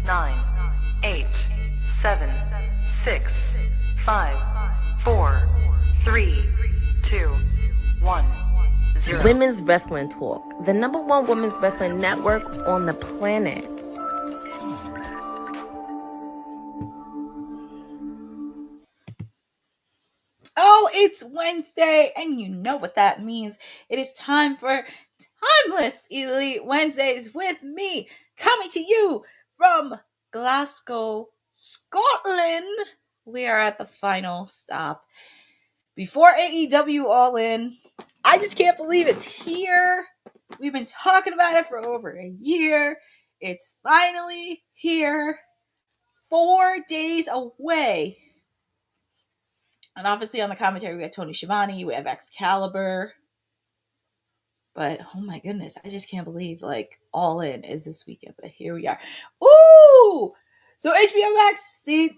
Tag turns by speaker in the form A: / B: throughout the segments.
A: 9, 8, 7, 6, 5, 4, 3, 2, 1, 0.
B: Women's Wrestling Talk, the #1 women's wrestling network on the planet.
C: Oh, it's Wednesday, and you know what that means. It is time for Timeless Elite Wednesdays with me, coming to you from Glasgow, Scotland. We are at the final stop before AEW All In. I just can't believe it's here. We've been talking about it for over a year. It's finally here. 4 days away. And obviously on the commentary, we have Tony Schiavone, we have Excalibur. But, oh my goodness, I just can't believe, All In is this weekend. But here we are. Ooh! So HBO Max, see,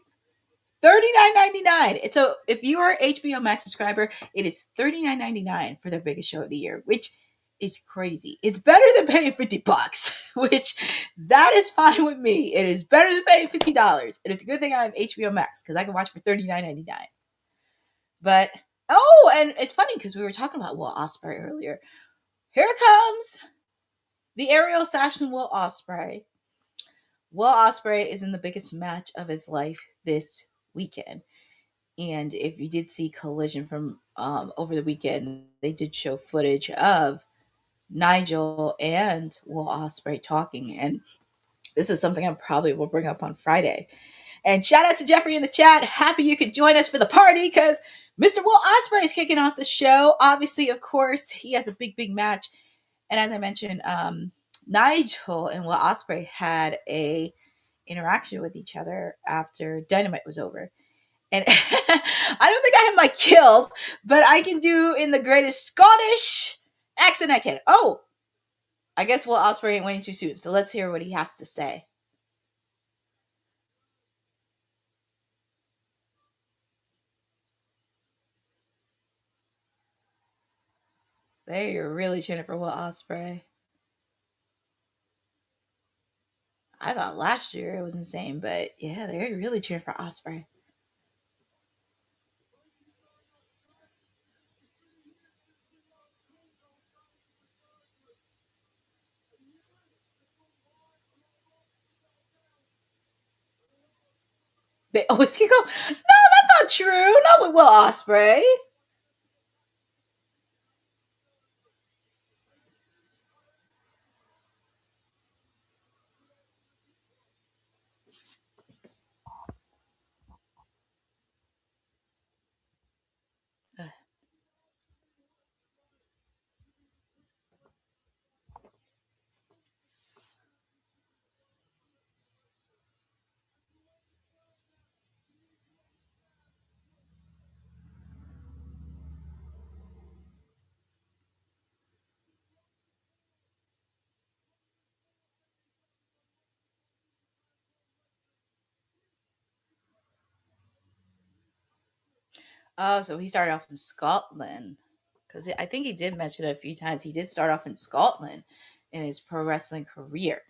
C: $39.99. So if you are an HBO Max subscriber, it is $39.99 for their biggest show of the year, which is crazy. It's better than paying $50, which that is fine with me. It is better than paying $50. And it's a good thing I have HBO Max because I can watch for $39.99. But, oh, and it's funny because we were talking about Will Ospreay earlier. Here comes the aerial sash and Will Ospreay. Will Ospreay is in the biggest match of his life this weekend. And if you did see Collision from over the weekend, they did show footage of Nigel and Will Ospreay talking. And this is something I probably will bring up on Friday. And shout out to Jeffrey in the chat. Happy you could join us for the party because Mr. Will Ospreay is kicking off the show. Obviously, of course, he has a big match. And as I mentioned, Nigel and Will Ospreay had a interaction with each other after Dynamite was over. And I don't think I have my kills, but I can do in the greatest Scottish accent I can. Oh, I guess Will Ospreay ain't waiting too soon. So let's hear what he has to say. They're really cheering for Will Ospreay. I thought last year it was insane, but yeah, they're really cheering for Ospreay. They always kick off. No, that's not true. Not with Will Ospreay. Oh, so he started off in Scotland. Because I think he did mention it a few times. He did start off in Scotland in his pro wrestling career.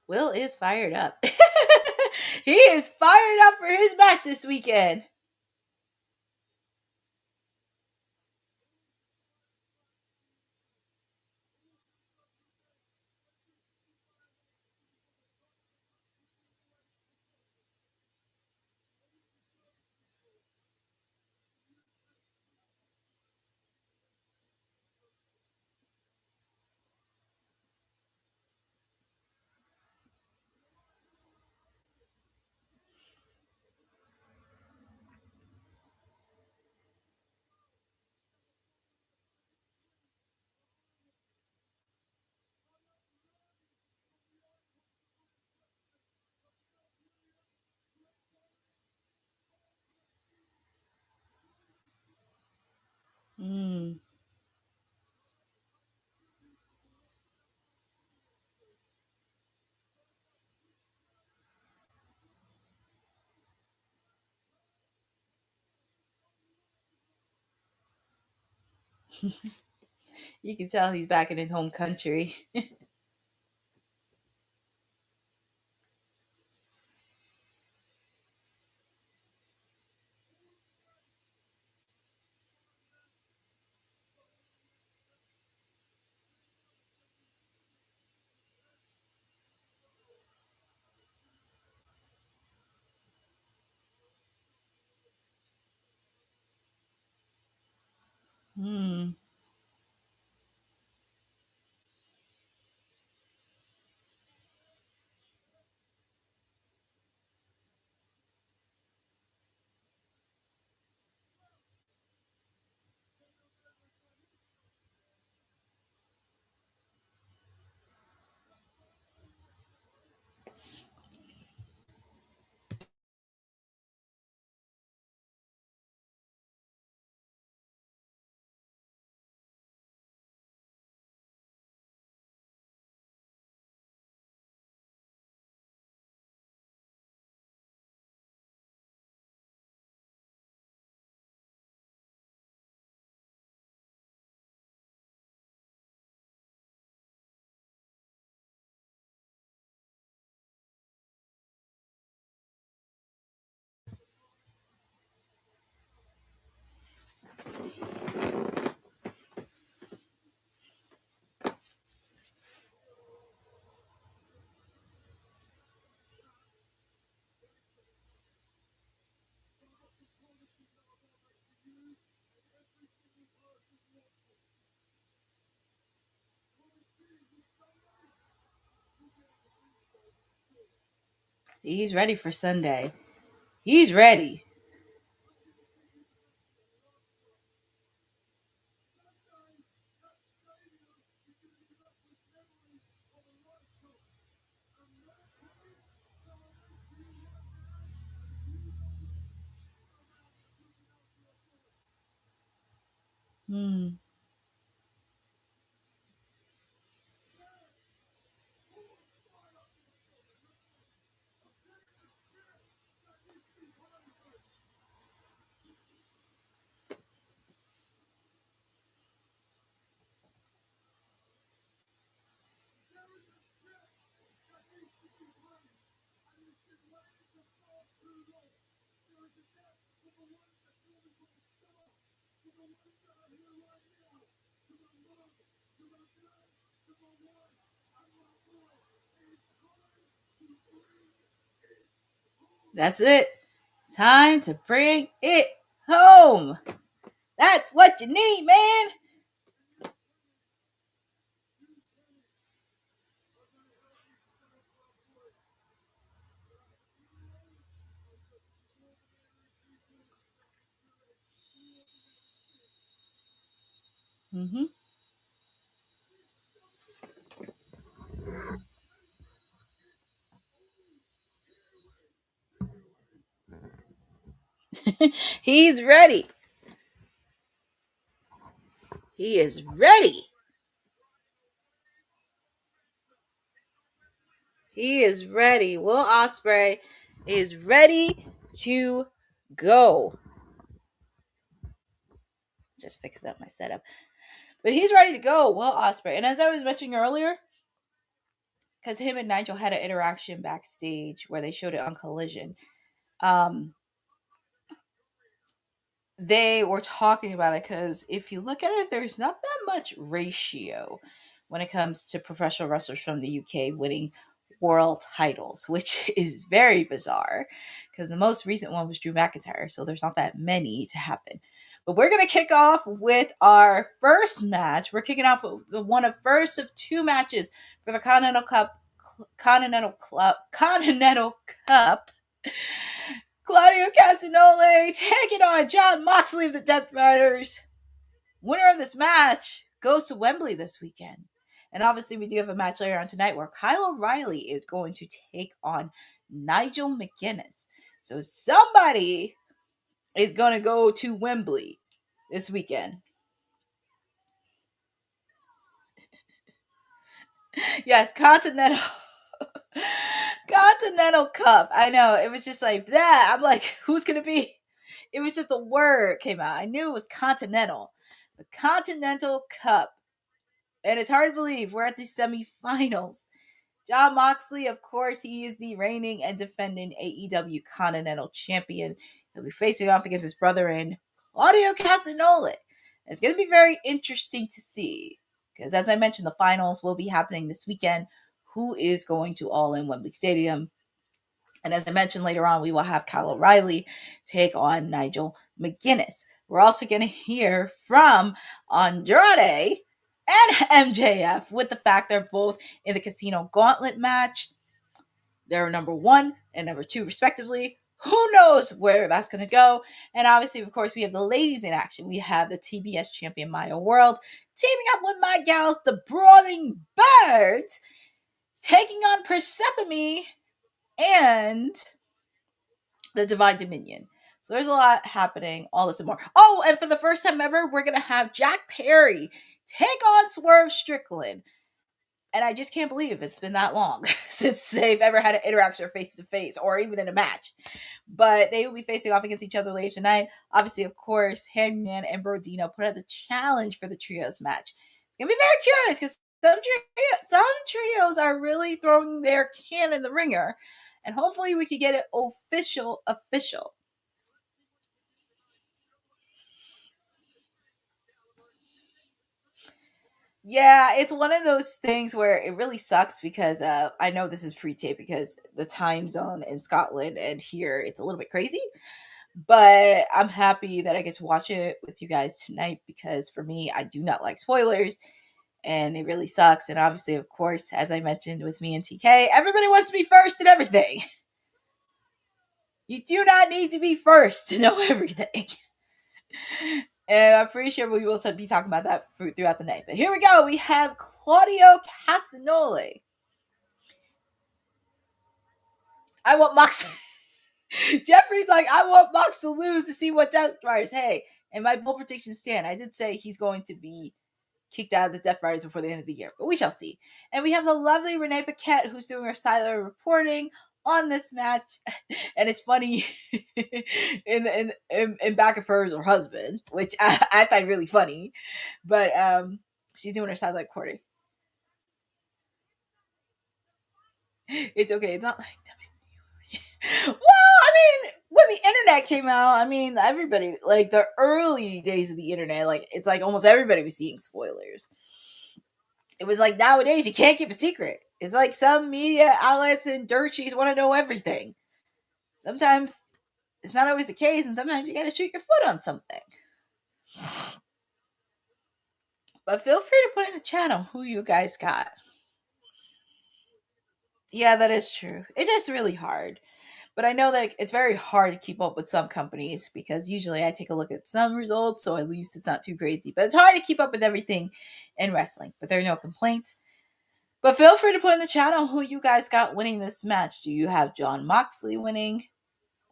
C: Will is fired up. He is fired up for his match this weekend. You can tell he's back in his home country. Hmm. He's ready for Sunday. He's ready. Hmm. That's it. Time to bring it home. That's what you need, man. Mm-hmm. He's ready. He is ready. He is ready. Will Ospreay is ready to go. Just fix up my setup. But he's ready to go, Will Ospreay. And as I was mentioning earlier, because him and Nigel had an interaction backstage where they showed it on Collision. Um, they were talking about it because if you look at it, there's not that much ratio when it comes to professional wrestlers from the UK winning world titles, which is very bizarre because the most recent one was Drew McIntyre, so there's not that many to happen. But we're gonna kick off with our first match. We're kicking off with the one of first of two matches for the Continental Cup. Claudio Castagnoli taking on John Moxley of the Death Riders. Winner of this match goes to Wembley this weekend. And obviously, we do have a match later on tonight where Kyle O'Reilly is going to take on Nigel McGuinness. So somebody is going to go to Wembley this weekend. Yes, Continental. Continental Cup. I know. It was just like that. I'm like, who's going to be? It was just a word came out. I knew it was Continental. the Continental Cup. And it's hard to believe we're at the semifinals. Jon Moxley, of course, he is the reigning and defending AEW Continental Champion. He'll be facing off against his brother in Claudio Castagnoli. It's going to be very interesting to see because, as I mentioned, the finals will be happening this weekend. Who is going to All In Wembley Stadium? And as I mentioned later on, we will have Kyle O'Reilly take on Nigel McGuinness. We're also going to hear from Andrade and MJF with the fact they're both in the Casino Gauntlet match. They're number 1 and number 2, respectively. Who knows where that's going to go? And obviously, of course, we have the ladies in action. We have the TBS champion Maya World teaming up with my gals, the Brawling Birds, taking on Persephone and the Divine Dominion. So there's a lot happening, all this and more. Oh, and for the first time ever, we're going to have Jack Perry take on Swerve Strickland. And I just can't believe it's been that long since they've ever had an interaction face-to-face or even in a match. But they will be facing off against each other later tonight. Obviously, of course, Hangman and Brodino put out the challenge for the trios match. It's going to be very curious because some trios are really throwing their can in the ringer. And hopefully we can get it official. Yeah, it's one of those things where it really sucks because I know this is pre-tape because the time zone in Scotland and here it's a little bit crazy. But I'm happy that I get to watch it with you guys tonight because for me, I do not like spoilers and it really sucks. And obviously, of course, as I mentioned with me and TK, everybody wants to be first in everything. You do not need to be first to know everything. And I'm pretty sure we will be talking about that throughout the night. But here we go. We have Claudio Castagnoli. I want Mox. Jeffrey's like, I want Mox to lose to see what Death Riders. Hey, and my bold predictions stand. I did say he's going to be kicked out of the Death Riders before the end of the year, but we shall see. And we have the lovely Renee Paquette who's doing her silent reporting on this match, and it's funny in back of her husband, which I find really funny, but she's doing her silent recording. It's okay. It's not like well, I mean, when the internet came out, I mean, everybody, like the early days of the internet, like it's like almost everybody was seeing spoilers. It was like nowadays you can't keep a secret. It's like some media outlets and dirt sheets want to know everything. Sometimes it's not always the case, and sometimes you gotta shoot your foot on something. But feel free to put in the channel who you guys got. Yeah, that is true. It's just really hard. But I know that it's very hard to keep up with some companies because usually I take a look at some results, so at least it's not too crazy. But it's hard to keep up with everything in wrestling. But there are no complaints. But feel free to put in the channel who you guys got winning this match. Do you have Jon Moxley winning?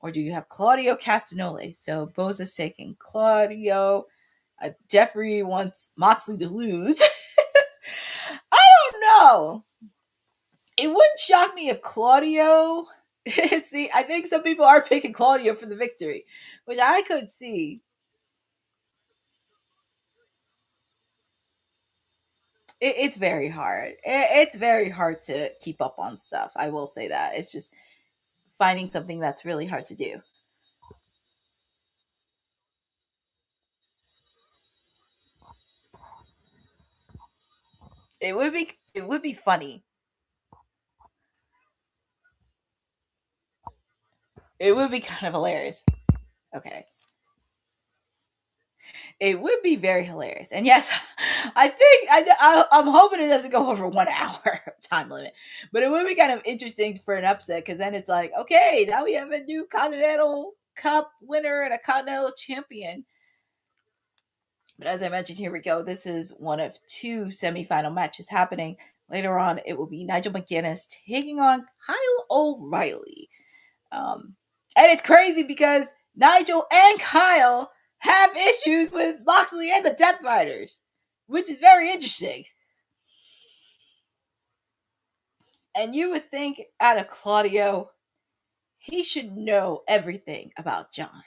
C: Or do you have Claudio Castagnoli? So Boza's taking Claudio. Jeffrey wants Moxley to lose. I don't know. It wouldn't shock me if Claudio... See, I think some people are picking Claudio for the victory, which I could see. It's very hard. It's very hard to keep up on stuff. I will say that. It's just finding something that's really hard to do. It would be funny. It would be kind of hilarious. Okay. It would be very hilarious. And yes, I think I'm hoping it doesn't go over 1 hour time limit. But it would be kind of interesting for an upset because then it's like, okay, now we have a new Continental Cup winner and a Continental champion. But as I mentioned, here we go. This is one of 2 semifinal matches happening. Later on, it will be Nigel McGuinness taking on Kyle O'Reilly. And it's crazy because Nigel and Kyle have issues with Moxley and the Death Riders, which is very interesting. And you would think out of Claudio, he should know everything about Jon.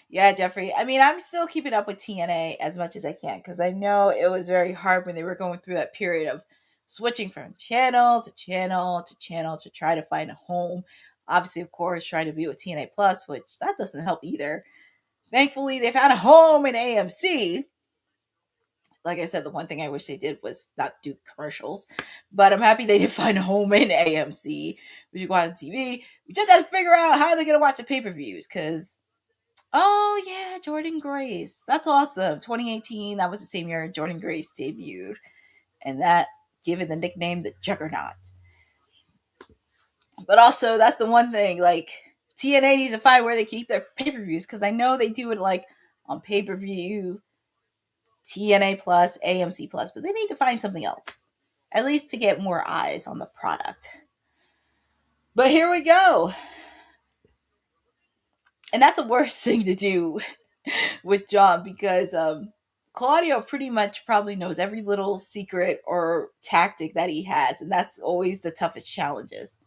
C: Yeah, Jeffrey. I mean, I'm still keeping up with TNA as much as I can because I know it was very hard when they were going through that period of switching from channel to channel to channel to try to find a home. Obviously, of course, trying to be with TNA Plus, which that doesn't help either. Thankfully, they found a home in AMC. Like I said, the one thing I wish they did was not do commercials, but I'm happy they did find a home in AMC. We should go on TV. We just have to figure out how they're gonna watch the pay per views because oh yeah, Jordan Grace. That's awesome. 2018, that was the same year Jordan Grace debuted. And that given the nickname the Juggernaut. But also that's the one thing, like TNA needs to find where they keep their pay-per-views because I know they do it like on pay-per-view, TNA Plus, AMC Plus, but they need to find something else. At least to get more eyes on the product. But here we go. And that's the worst thing to do with John because Claudio pretty much probably knows every little secret or tactic that he has, and that's always the toughest challenges.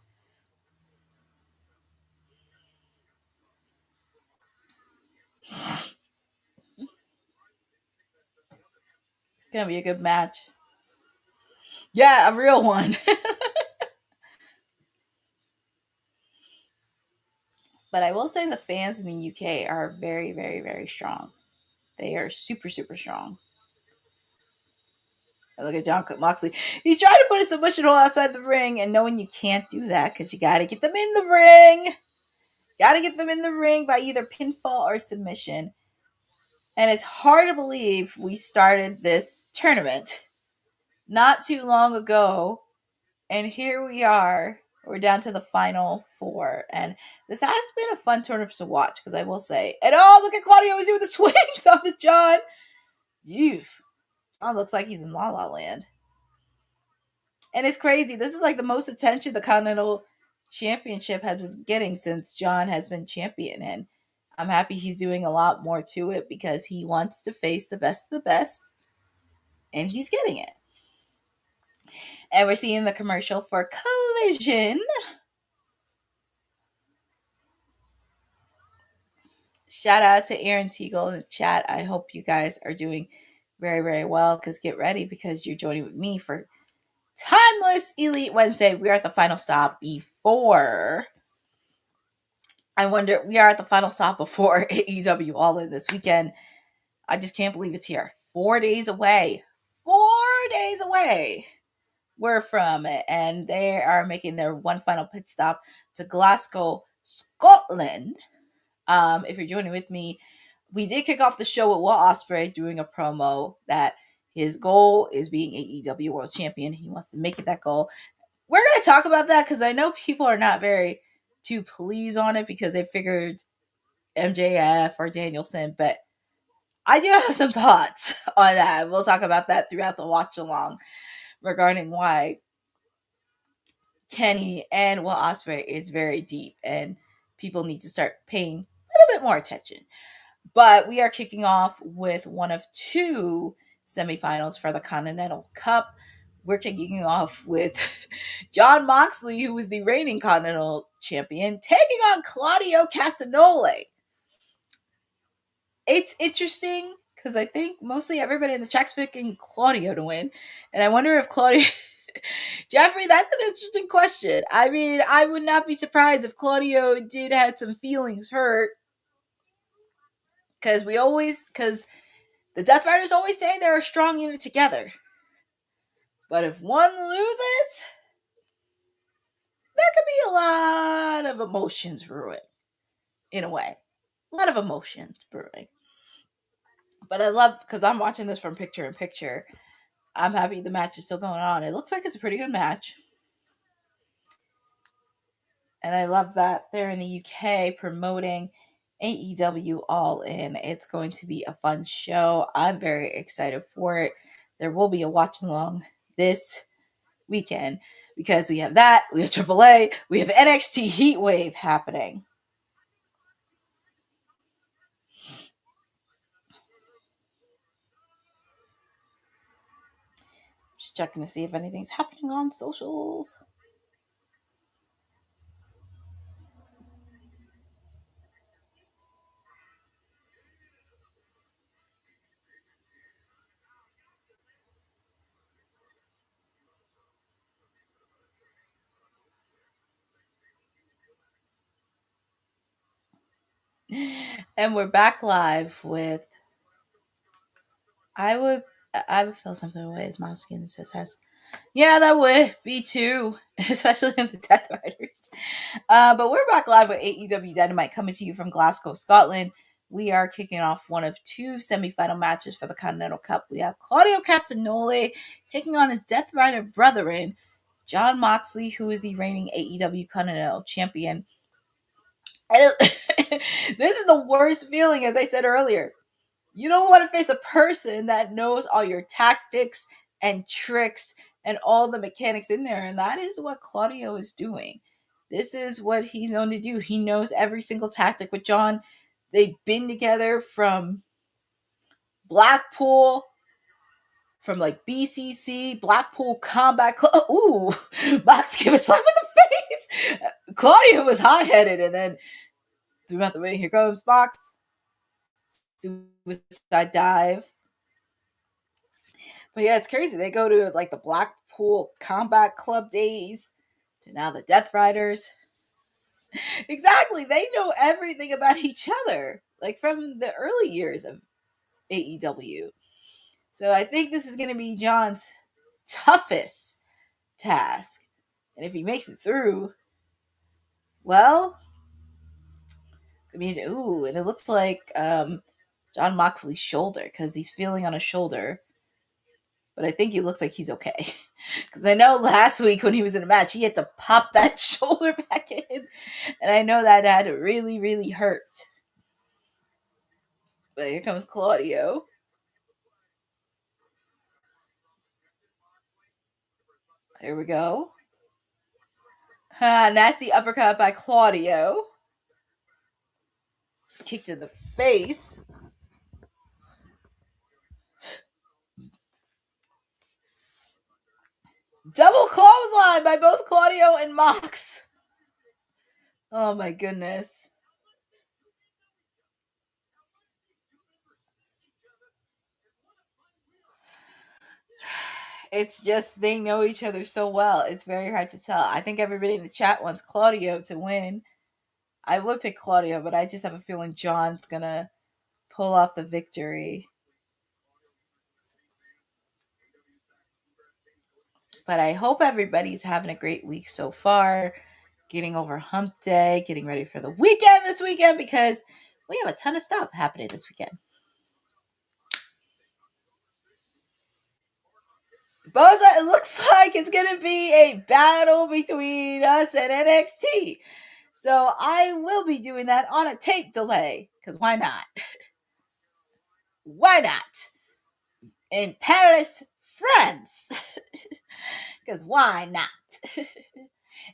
C: It's gonna be a good match. Yeah, a real one. But I will say the fans in the UK are very, very, very strong. They are super, super strong. Look at John Moxley. He's trying to put a submission hold outside the ring, and knowing you can't do that because you got to get them in the ring. Got to get them in the ring by either pinfall or submission. And it's hard to believe we started this tournament not too long ago. And here we are. We're down to the final four. And this has been a fun tournament to watch because I will say, and oh, look at Claudio. He's doing the swings on the John. Ew. John looks like he's in La La Land. And it's crazy. This is like the most attention the Continental Championship has been getting since John has been champion. And I'm happy he's doing a lot more to it because he wants to face the best of the best. And he's getting it. And we're seeing the commercial for Collision. Shout out to Aaron Teagle in the chat. I hope you guys are doing very, very well because get ready because you're joining with me for Timeless Elite Wednesday. We are at the final stop before we are at the final stop before AEW All In this weekend. I just can't believe it's here. 4 days away. 4 days away. We're from it. And they are making their one final pit stop to Glasgow, Scotland. If you're joining with me, we did kick off the show with Will Ospreay doing a promo that his goal is being AEW World Champion. He wants to make it that goal. We're going to talk about that because I know people are not very too pleased on it because they figured MJF or Danielson, but I do have some thoughts on that. We'll talk about that throughout the watch along regarding why Kenny and Will Ospreay is very deep and people need to start paying a little bit more attention. But we are kicking off with one of two semifinals for the Continental Cup. We're kicking off with Jon Moxley, who is the reigning Continental Champion, taking on Claudio Castagnoli. It's interesting because I think mostly everybody in the chat's picking Claudio to win. And I wonder if Claudio... Jeffrey, that's an interesting question. I mean, I would not be surprised if Claudio did have some feelings hurt. Because the Death Riders always say they're a strong unit together. But if one loses, there could be a lot of emotions brewing. In a way. A lot of emotions brewing. But I love, because I'm watching this from picture in picture, I'm happy the match is still going on. It looks like it's a pretty good match. And I love that they're in the UK promoting AEW All In. It's going to be a fun show. I'm very excited for it. There will be a watch along this weekend because we have that, we have AAA, we have NXT Heatwave happening. Just checking to see if anything's happening on socials. And we're back live with I would feel something away as my skin says. Yeah, that would be too, especially in the Death Riders. But we're back live with AEW Dynamite coming to you from Glasgow, Scotland. We are kicking off one of two semifinal matches for the Continental Cup. We have Claudio Castagnoli taking on his Death Rider brethren, John Moxley, who is the reigning AEW Continental Champion. And this is the worst feeling, as I said earlier. You don't want to face a person that knows all your tactics and tricks and all the mechanics in there. And that is what Claudio is doing. This is what he's known to do. He knows every single tactic with John. They've been together from Blackpool, from like BCC, Blackpool Combat Club. Ooh, Mox gave a slap in the face. Claudio was hot headed and then threw out the way. Here comes Mox. Suicide dive. But yeah, it's crazy. They go to like the Blackpool Combat Club days to now the Death Riders. Exactly. They know everything about each other, like from the early years of AEW. So I think this is going to be John's toughest task. And if he makes it through, well, I mean, ooh, and it looks like John Moxley's shoulder because he's feeling on his shoulder. But I think he looks like he's okay. Because I know last week when he was in a match, he had to pop that shoulder back in. And I know that had to really, really hurt. But here comes Claudio. Here we go. Nasty uppercut by Claudio. Kicked in the face. Double clothesline by both Claudio and Mox. Oh my goodness. It's just they know each other so well. It's very hard to tell. I think everybody in the chat wants Claudio to win. I would pick Claudio, but I just have a feeling John's gonna pull off the victory. But I hope everybody's having a great week so far. Getting over hump day, getting ready for the weekend this weekend because we have a ton of stuff happening this weekend. Boza, it looks like it's going to be a battle between us and NXT. So I will be doing that on a tape delay because why not? Why not? In Paris, France. Because why not?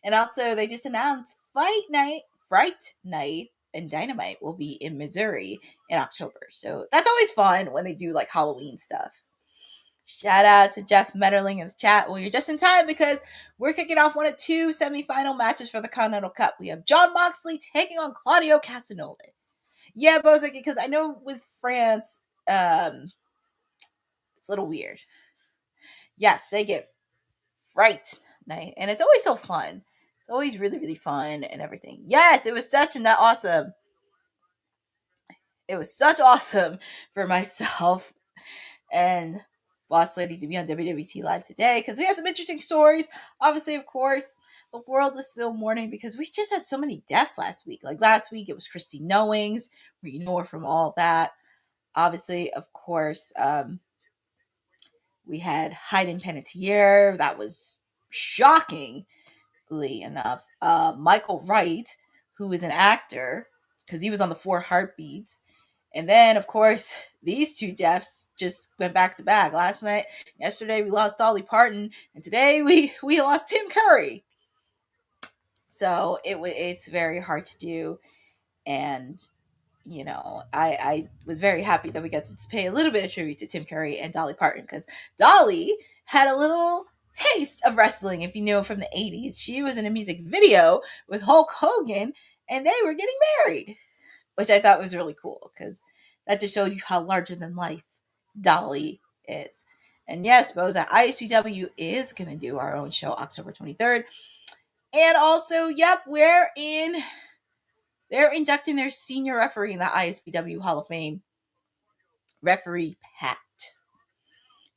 C: And also, they just announced Fright Night, and Dynamite will be in Missouri in October. So that's always fun when they do like Halloween stuff. Shout out to Jeff Metterling in the chat. Well, you're just in time because we're kicking off one of two semifinal matches for the Continental Cup. We have John Moxley taking on Claudio Castagnoli. Yeah, Bozek, because I know with France, it's a little weird. Yes, they get Fright Night, and it's always so fun. It's always really, really fun and everything. Yes, it was such an awesome. It was such awesome for myself and Boss Lady to be on WWT Live today because we had some interesting stories. Obviously, of course, the world is still mourning because we just had so many deaths last week. Like last week, it was Christy Knowings. We know her from all that. Obviously, of course, we had Hayden Panettiere. That was shockingly enough. Michael Wright, who is an actor, because he was on the Four Heartbeats. And then, of course, these two deaths just went back to back. Yesterday, we lost Dolly Parton, and today we lost Tim Curry. So it's very hard to do, and you know, I was very happy that we got to pay a little bit of tribute to Tim Curry and Dolly Parton because Dolly had a little taste of wrestling, if you know, from the 80s. She was in a music video with Hulk Hogan, and they were getting married, which I thought was really cool because that just showed you how larger than life Dolly is. And yes, Boza, ISPW is going to do our own show October 23rd. And also, yep, we're in They're inducting their senior referee in the ISPW Hall of Fame, Referee Pat.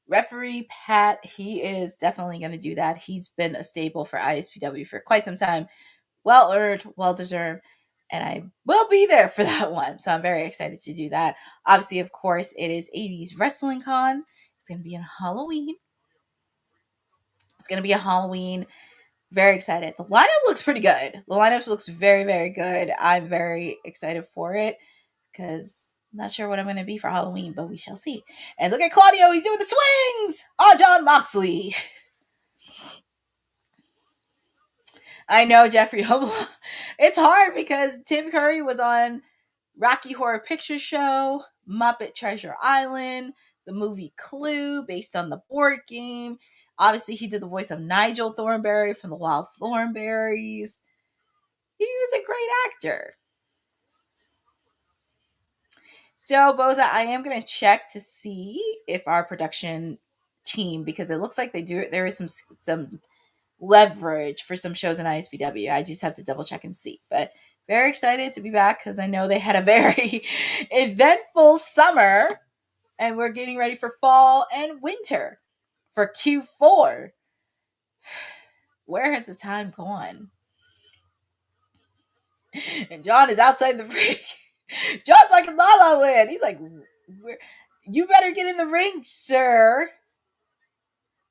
C: Referee Pat, he is definitely going to do that. He's been a staple for ISPW for quite some time. Well earned, well deserved. And I will be there for that one. So I'm very excited to do that. Obviously, of course, it is 80s Wrestling Con. It's going to be in Halloween. Very excited. The lineup looks pretty good. The lineup looks very, very good. I'm very excited for it because I'm not sure what I'm going to be for Halloween, but we shall see. And look at Claudio. He's doing the swings on Jon Moxley. I know, Jeffrey Humble. It's hard because Tim Curry was on Rocky Horror Picture Show, Muppet Treasure Island, the movie Clue, based on the board game. Obviously, he did the voice of Nigel Thornberry from the Wild Thornberries. He was a great actor. So, Boza, I am going to check to see if our production team, because it looks like there is some leverage for some shows in ISPW. I just have to double check and see. But very excited to be back because I know they had a very eventful summer and we're getting ready for fall and winter for Q4. Where has the time gone? And John is outside the ring. John's like in La La Land. He's like, you better get in the ring, sir.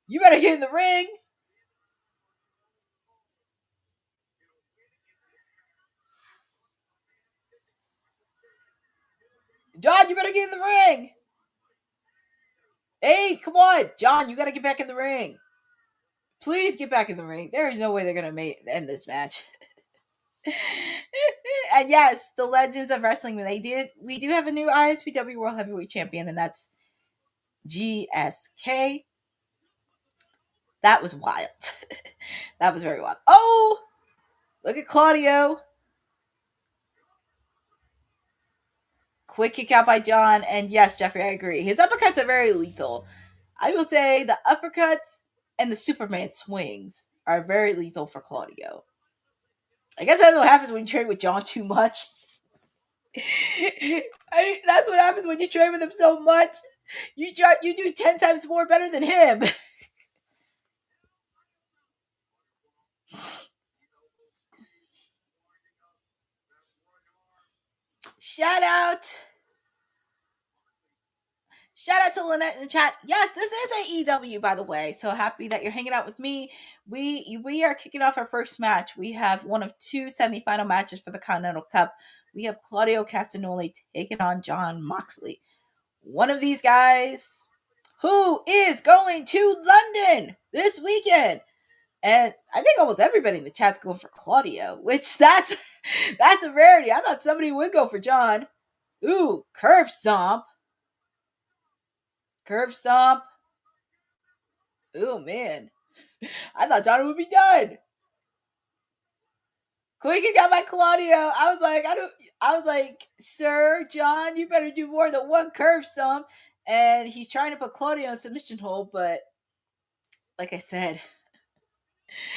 C: You better get in the ring. John, you better get in the ring. Hey, come on. John, you got to get back in the ring. Please get back in the ring. There is no way they're going to end this match. And yes, the Legends of Wrestling, we do have a new ISPW World Heavyweight Champion, and that's GSK. That was wild. That was very wild. Oh, look at Claudio. Quick kick out by John. And yes, Jeffrey, I agree. His uppercuts are very lethal. I will say the uppercuts and the Superman swings are very lethal for Claudio. I guess that's what happens when you train with John too much. That's what happens when you train with him so much. You do 10 times more better than him. Shout out to Lynette in the chat. Yes, this is AEW, by the way. So happy that you're hanging out with me. We are kicking off our first match. We have one of two semifinal matches for the Continental Cup. We have Claudio Castagnoli taking on Jon Moxley. One of these guys who is going to London this weekend. And I think almost everybody in the chat's going for Claudio, which that's a rarity. I thought somebody would go for John. Ooh, curve stomp. Ooh, man. I thought John would be done. Quick and got by Claudio. I was like, sir, John, you better do more than one curve stomp. And he's trying to put Claudio in submission hold, but like I said,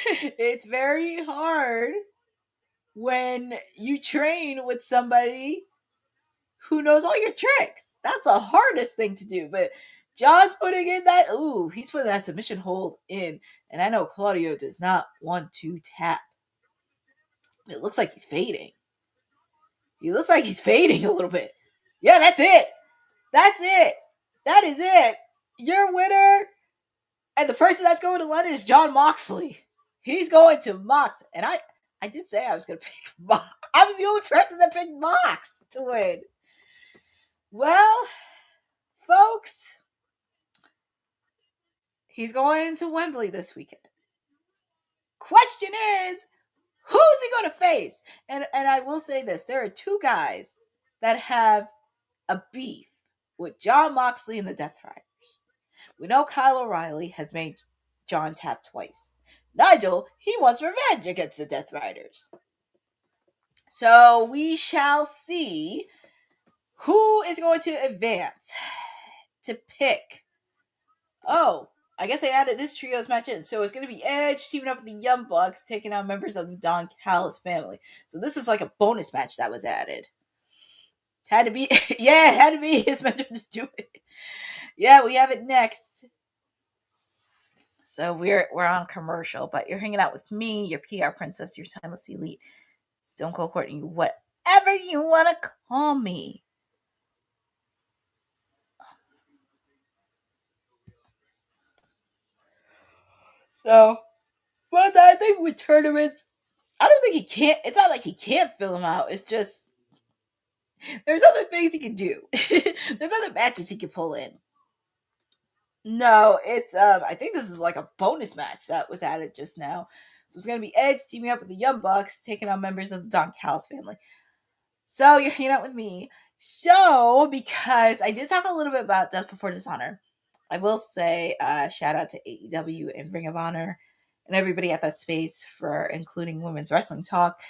C: it's very hard when you train with somebody who knows all your tricks. That's the hardest thing to do. But John's putting in that, he's putting that submission hold in. And I know Claudio does not want to tap. It looks like he's fading. He looks like he's fading a little bit. Yeah, that's it. That is it. Your winner. And the person that's going to London is Jon Moxley. He's going to Mox. And I did say I was going to pick Mox. I was the only person that picked Mox to win. Well, folks, he's going to Wembley this weekend. Question is, who's he going to face? And I will say this. There are two guys that have a beef with Jon Moxley and the Death Riders. We know Kyle O'Reilly has made John tap twice. Nigel, he wants revenge against the Death Riders. So we shall see who is going to advance to pick. Oh, I guess they added this trios match in. So it's going to be Edge teaming up with the Young Bucks, taking on members of the Don Callis family. So this is like a bonus match that was added. Had to be, yeah, it had to be his mentor to do it. Yeah, we have it next. So we're on commercial, but you're hanging out with me, your PR princess, your timeless elite, Stone Cold Courtney, whatever you want to call me. So, but I think with tournaments, I don't think he can't. It's not like he can't fill them out. It's just there's other things he can do. There's other matches he can pull in. No, it's I think this is like a bonus match that was added just now. So it's gonna be Edge teaming up with the Young Bucks, taking on members of the Don Callis family. So you're hanging out with me. So because I did talk a little bit about Death Before Dishonor, I will say shout out to AEW and Ring of Honor and everybody at that space for including Women's Wrestling Talk.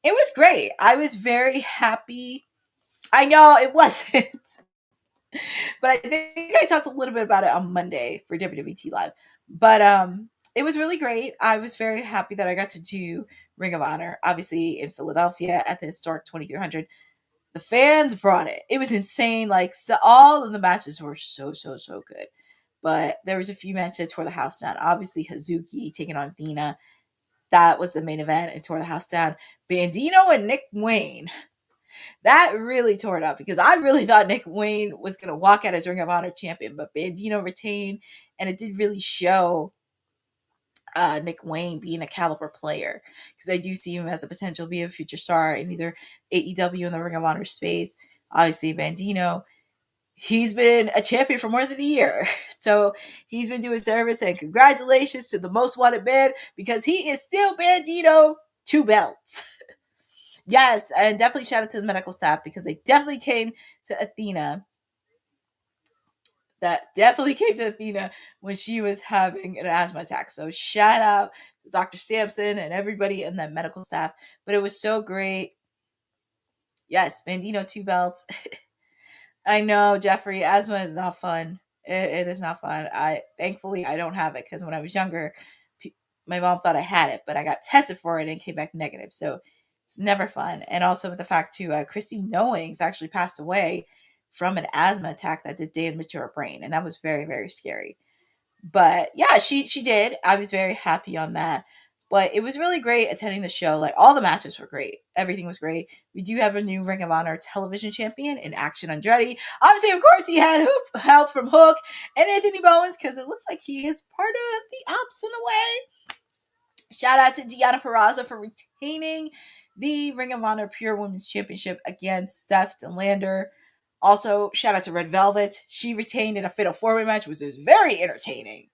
C: It was great. I was very happy. I know it wasn't. But I think I talked a little bit about it on Monday for WWT Live. But it was really great. I was very happy that I got to do Ring of Honor, obviously in Philadelphia at the historic 2300. The fans brought it. It was insane. Like, so all of the matches were so good. But there was a few matches that tore the house down. Obviously, Hazuki taking on Athena. That was the main event and tore the house down. Bandino and Nick Wayne. That really tore it up because I really thought Nick Wayne was going to walk out as Ring of Honor champion, but Bandino retained, and it did really show Nick Wayne being a caliber player because I do see him as a potential be a future star in either AEW in the Ring of Honor space. Obviously, Bandino, he's been a champion for more than a year. So he's been doing service, and congratulations to the most wanted man because he is still Bandino 2 belts. Yes, and definitely shout out to the medical staff because they definitely came to Athena. That definitely came to Athena when she was having an asthma attack. So shout out to Dr. Sampson and everybody in that medical staff. But it was so great. Yes, Bandino 2 belts. I know, Jeffrey, asthma is not fun. It is not fun. Thankfully I don't have it because when I was younger, my mom thought I had it, but I got tested for it and came back negative. So it's never fun. And also with the fact too, Christy Knowings actually passed away from an asthma attack that did damage to her brain, and that was very scary. But yeah, she did. I was very happy on that. But it was really great attending the show. Like, all the matches were great. Everything was great. We do have a new Ring of Honor television champion in Action Andrade. Obviously, of course, he had help from Hook and Anthony Bowens because it looks like he is part of the ops in a way. Shout out to Deonna Purrazzo for retaining the Ring of Honor Pure Women's Championship against Steph DeLander. Also, shout out to Red Velvet. She retained in a Fatal 4-Way match, which was very entertaining.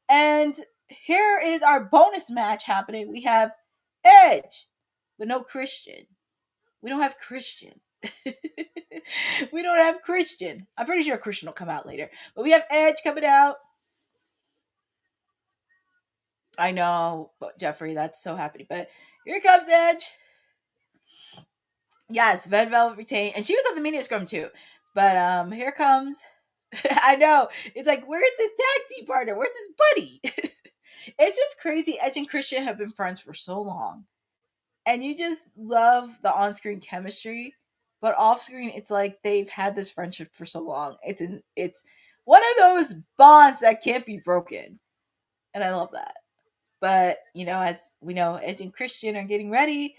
C: And here is our bonus match happening. We have Edge, but no Christian. We don't have Christian. We don't have Christian. I'm pretty sure Christian will come out later. But we have Edge coming out. I know, but Jeffrey, that's so happy. But here comes Edge. Yes, Red Velvet retained. And she was at the Mania Scrum too. But here comes. I know. It's like, where's his tag team partner? Where's his buddy? It's just crazy. Edge and Christian have been friends for so long. And you just love the on-screen chemistry. But off-screen, it's like they've had this friendship for so long. It's one of those bonds that can't be broken. And I love that. But, as we know, Edge and Christian are getting ready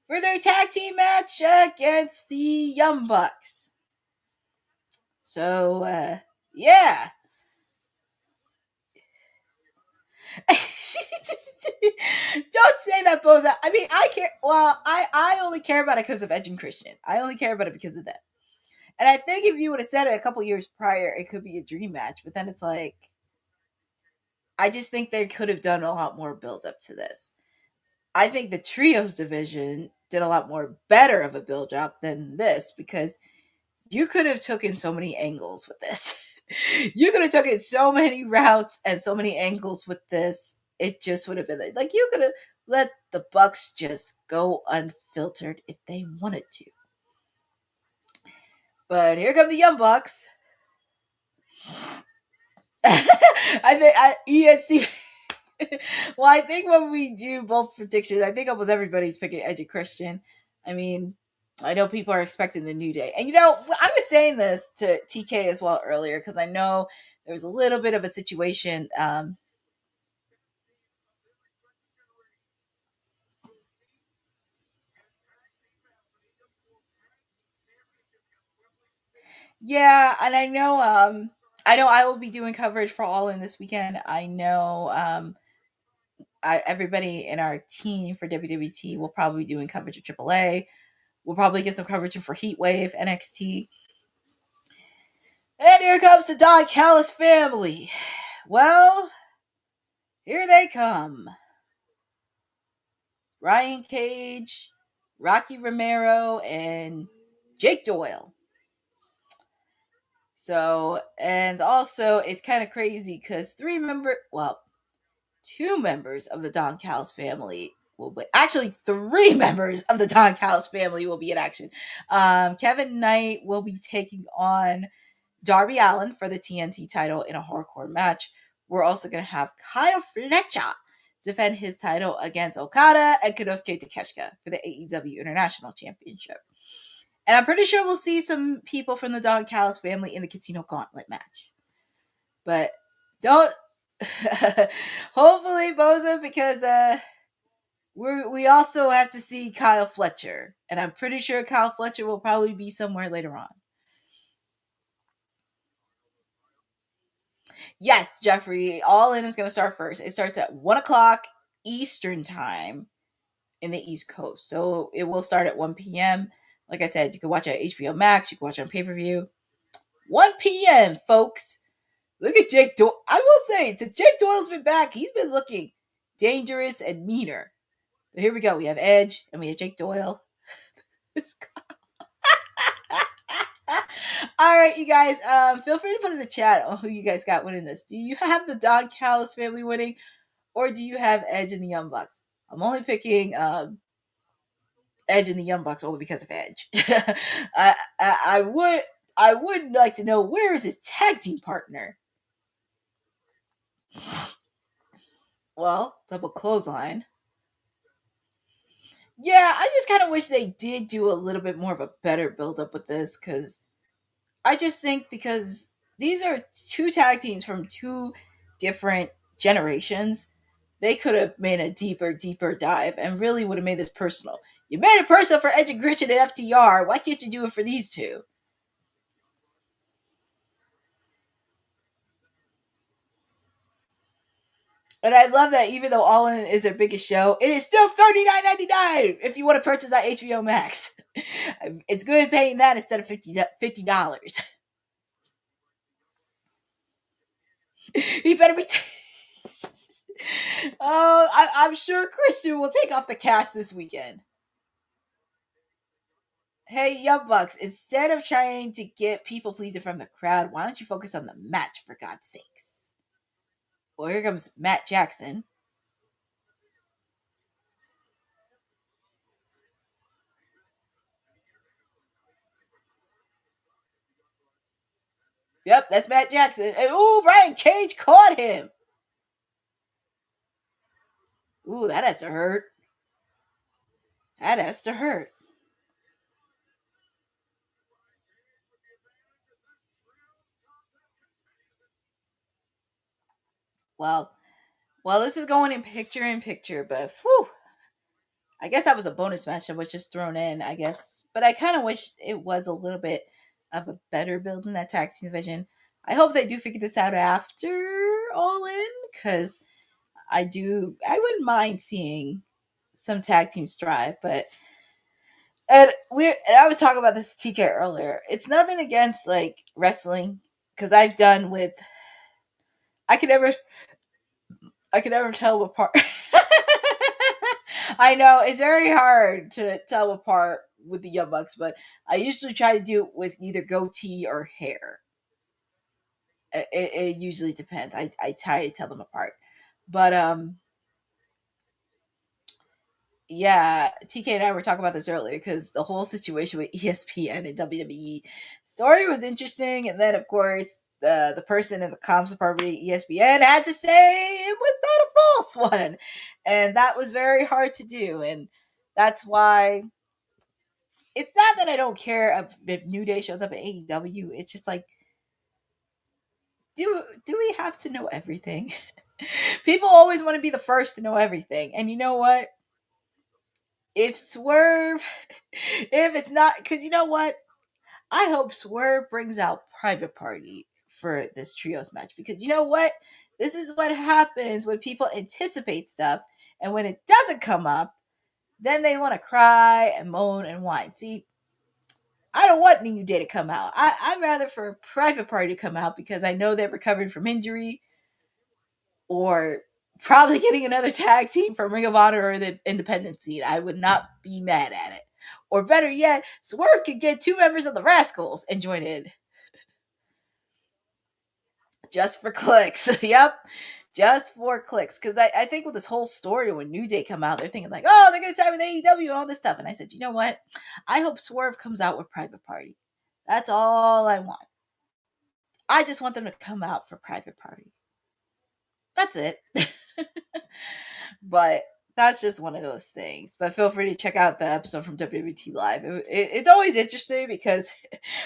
C: for their tag team match against the Young Bucks. So, yeah. Don't say that, Boza. I mean, I care. Well, I only care about it because of Edge and Christian. I only care about it because of that. And I think if you would have said it a couple years prior, it could be a dream match. But then it's like, I just think they could have done a lot more build up to this. I think the trios division did a lot more better of a build up than this because you could have taken so many angles with this. You could have taken so many routes and so many angles with this. It just would have been like you could have let the Bucks just go unfiltered if they wanted to. But here come the Young Bucks. I think EST. Well, I think when we do both predictions, I think almost everybody's picking Edge and Christian. I mean, I know people are expecting the New Day. And I was saying this to TK as well earlier because I know there was a little bit of a situation. Yeah, and I know I will be doing coverage for All In this weekend. I know everybody in our team for WWT will probably be doing coverage of AAA. We'll probably get some coverage for Heatwave, NXT. And here comes the Don Callis family. Well, here they come. Ryan Cage, Rocky Romero, and Jake Doyle. So, and also, it's kind of crazy because two members of the Don Callis family will be, actually, three members of the Don Callis family will be in action. Kevin Knight will be taking on Darby Allin for the TNT title in a hardcore match. We're also going to have Kyle Fletcher defend his title against Okada and Konosuke Takeshita for the AEW International Championship. And I'm pretty sure we'll see some people from the Don Callis family in the Casino Gauntlet match. But don't hopefully Boza, because we also have to see Kyle Fletcher. And I'm pretty sure Kyle Fletcher will probably be somewhere later on. Yes, Jeffrey, All In is going to start first. It starts at 1 o'clock Eastern time in the East Coast. So it will start at 1 p.m. Like I said, you can watch it at HBO Max. You can watch it on pay-per-view. 1 p.m., folks. Look at Jake Doyle. I will say, since Jake Doyle's been back, he's been looking dangerous and meaner. But here we go. We have Edge and we have Jake Doyle. All right, you guys. Feel free to put in the chat on who you guys got winning this. Do you have the Don Callis family winning, or do you have Edge and the Young Bucks? I'm only picking Edge and the Young Bucks only because of Edge. I would like to know, where is his tag team partner? Well, double clothesline. Yeah, I just kind of wish they did do a little bit more of a better build up with this, because I just think because these are two tag teams from two different generations, they could have made a deeper dive and really would have made this personal. You made it personal for Edge and Christian and FTR. Why can't you do it for these two? And I love that even though All In is their biggest show, it is still $39.99 if you want to purchase that HBO Max. It's good paying that instead of $50. He better be. I'm sure Christian will take off the cast this weekend. Hey, Young Bucks, instead of trying to get people pleasing from the crowd, why don't you focus on the match, for God's sakes? Well, here comes Matt Jackson. Yep, that's Matt Jackson. And ooh, Brian Cage caught him. Ooh, that has to hurt. That has to hurt. Well, this is going in picture, but whew. I guess that was a bonus match that was just thrown in, I guess. But I kind of wish it was a little bit of a better build in that tag team division. I hope they do figure this out after All In, because I wouldn't mind seeing some tag teams thrive. But and I was talking about this to TK earlier. It's nothing against like wrestling, because I've done with. I could never tell apart. I know it's very hard to tell apart with the Young Bucks, but I usually try to do it with either goatee or hair. It usually depends. I try to tell them apart, but yeah, TK and I were talking about this earlier because the whole situation with ESPN and WWE story was interesting, and then of course the person in the comms department at ESPN had to say it was not a false one, and that was very hard to do. And that's why it's not that I don't care if New Day shows up at AEW. It's just like, do we have to know everything? People always want to be the first to know everything, and you know what? If Swerve, if it's not, because you know what? I hope Swerve brings out Private Party for this trios match, because you know what? This is what happens when people anticipate stuff, and when it doesn't come up, then they want to cry and moan and whine. See, I don't want New Day to come out. I'd rather for Private Party to come out, because I know they're recovering from injury, or probably getting another tag team from Ring of Honor or the independent scene. I would not be mad at it. Or better yet, Swerve could get 2 members of the Rascals and join in. Just for clicks. Yep. Just for clicks. Because I think with this whole story, when New Day come out, they're thinking like, oh, they're going to tie with AEW and all this stuff. And I said, you know what? I hope Swerve comes out with Private Party. That's all I want. I just want them to come out for Private Party. That's it. But that's just one of those things. But feel free to check out the episode from WWT Live. It's always interesting, because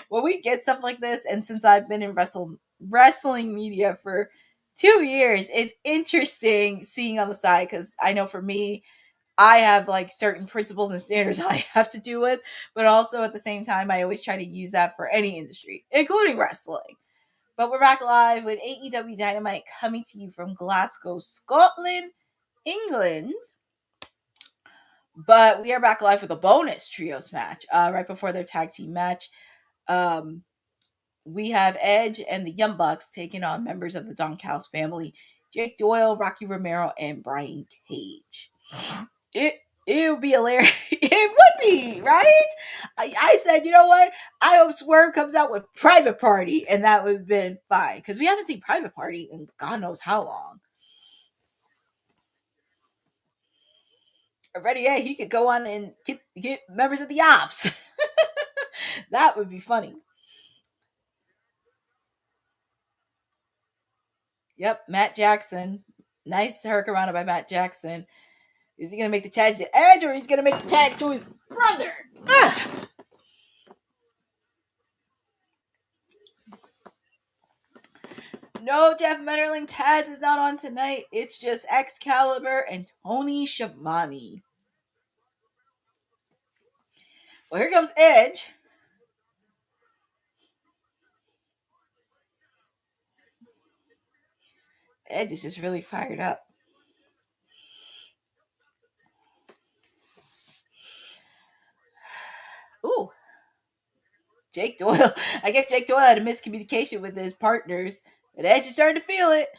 C: when we get stuff like this, and since I've been in wrestling media for 2 years, it's interesting seeing on the side, because I know for me, I have like certain principles and standards I have to do with, but also at the same time, I always try to use that for any industry, including wrestling. But we're back live with AEW Dynamite, coming to you from Glasgow, Scotland, England. But we are back live with a bonus trios match right before their tag team match. We have Edge and the Young Bucks taking on members of the Don Callis family, Jake Doyle, Rocky Romero, and Brian Cage. It would be hilarious. It would be, right? I said, you know what? I hope Swerve comes out with Private Party, and that would have been fine, because we haven't seen Private Party in God knows how long. Already, yeah, he could go on and get members of the Ops. That would be funny. Yep, Matt Jackson. Nice hurricanrana by Matt Jackson. Is he going to make the tag to Edge, or he's going to make the tag to his brother? Ugh. No, Jeff Metterling. Taz is not on tonight. It's just Excalibur and Tony Schiavone. Well, here comes Edge. Edge is just really fired up. Ooh. Jake Doyle. I guess Jake Doyle had a miscommunication with his partners, but Edge is starting to feel it.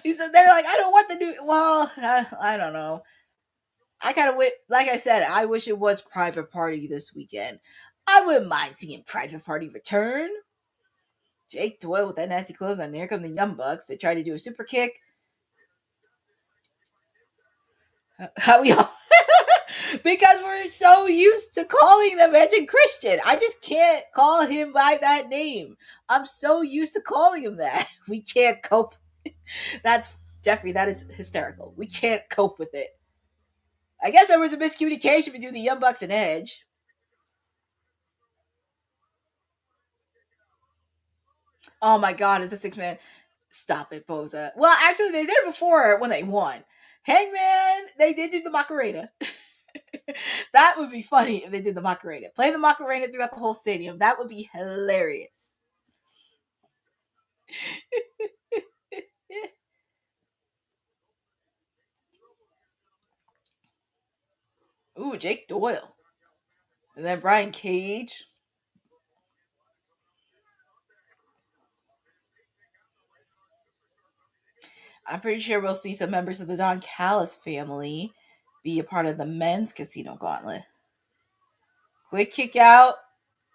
C: He said, they're like, I don't want the new. Well, I don't know. I kind of like I said, I wish it was Private Party this weekend. I wouldn't mind seeing Private Party return. Jake Doyle with that nasty clothes on. There come the Young Bucks. They try to do a super kick. How we all. Because we're so used to calling them Edge and Christian. I just can't call him by that name. I'm so used to calling him that. We can't cope. That's Jeffrey, that is hysterical. We can't cope with it. I guess there was a miscommunication between the Young Bucks and Edge. Oh my god, is the 6-man? Stop it, Boza. Well, actually, they did it before when they won. Hangman, they did do the Macarena. That would be funny if they did the Macarena. Play the Macarena throughout the whole stadium. That would be hilarious. Ooh, Jake Doyle. And then Brian Cage. I'm pretty sure we'll see some members of the Don Callis family be a part of the men's casino gauntlet. Quick kick out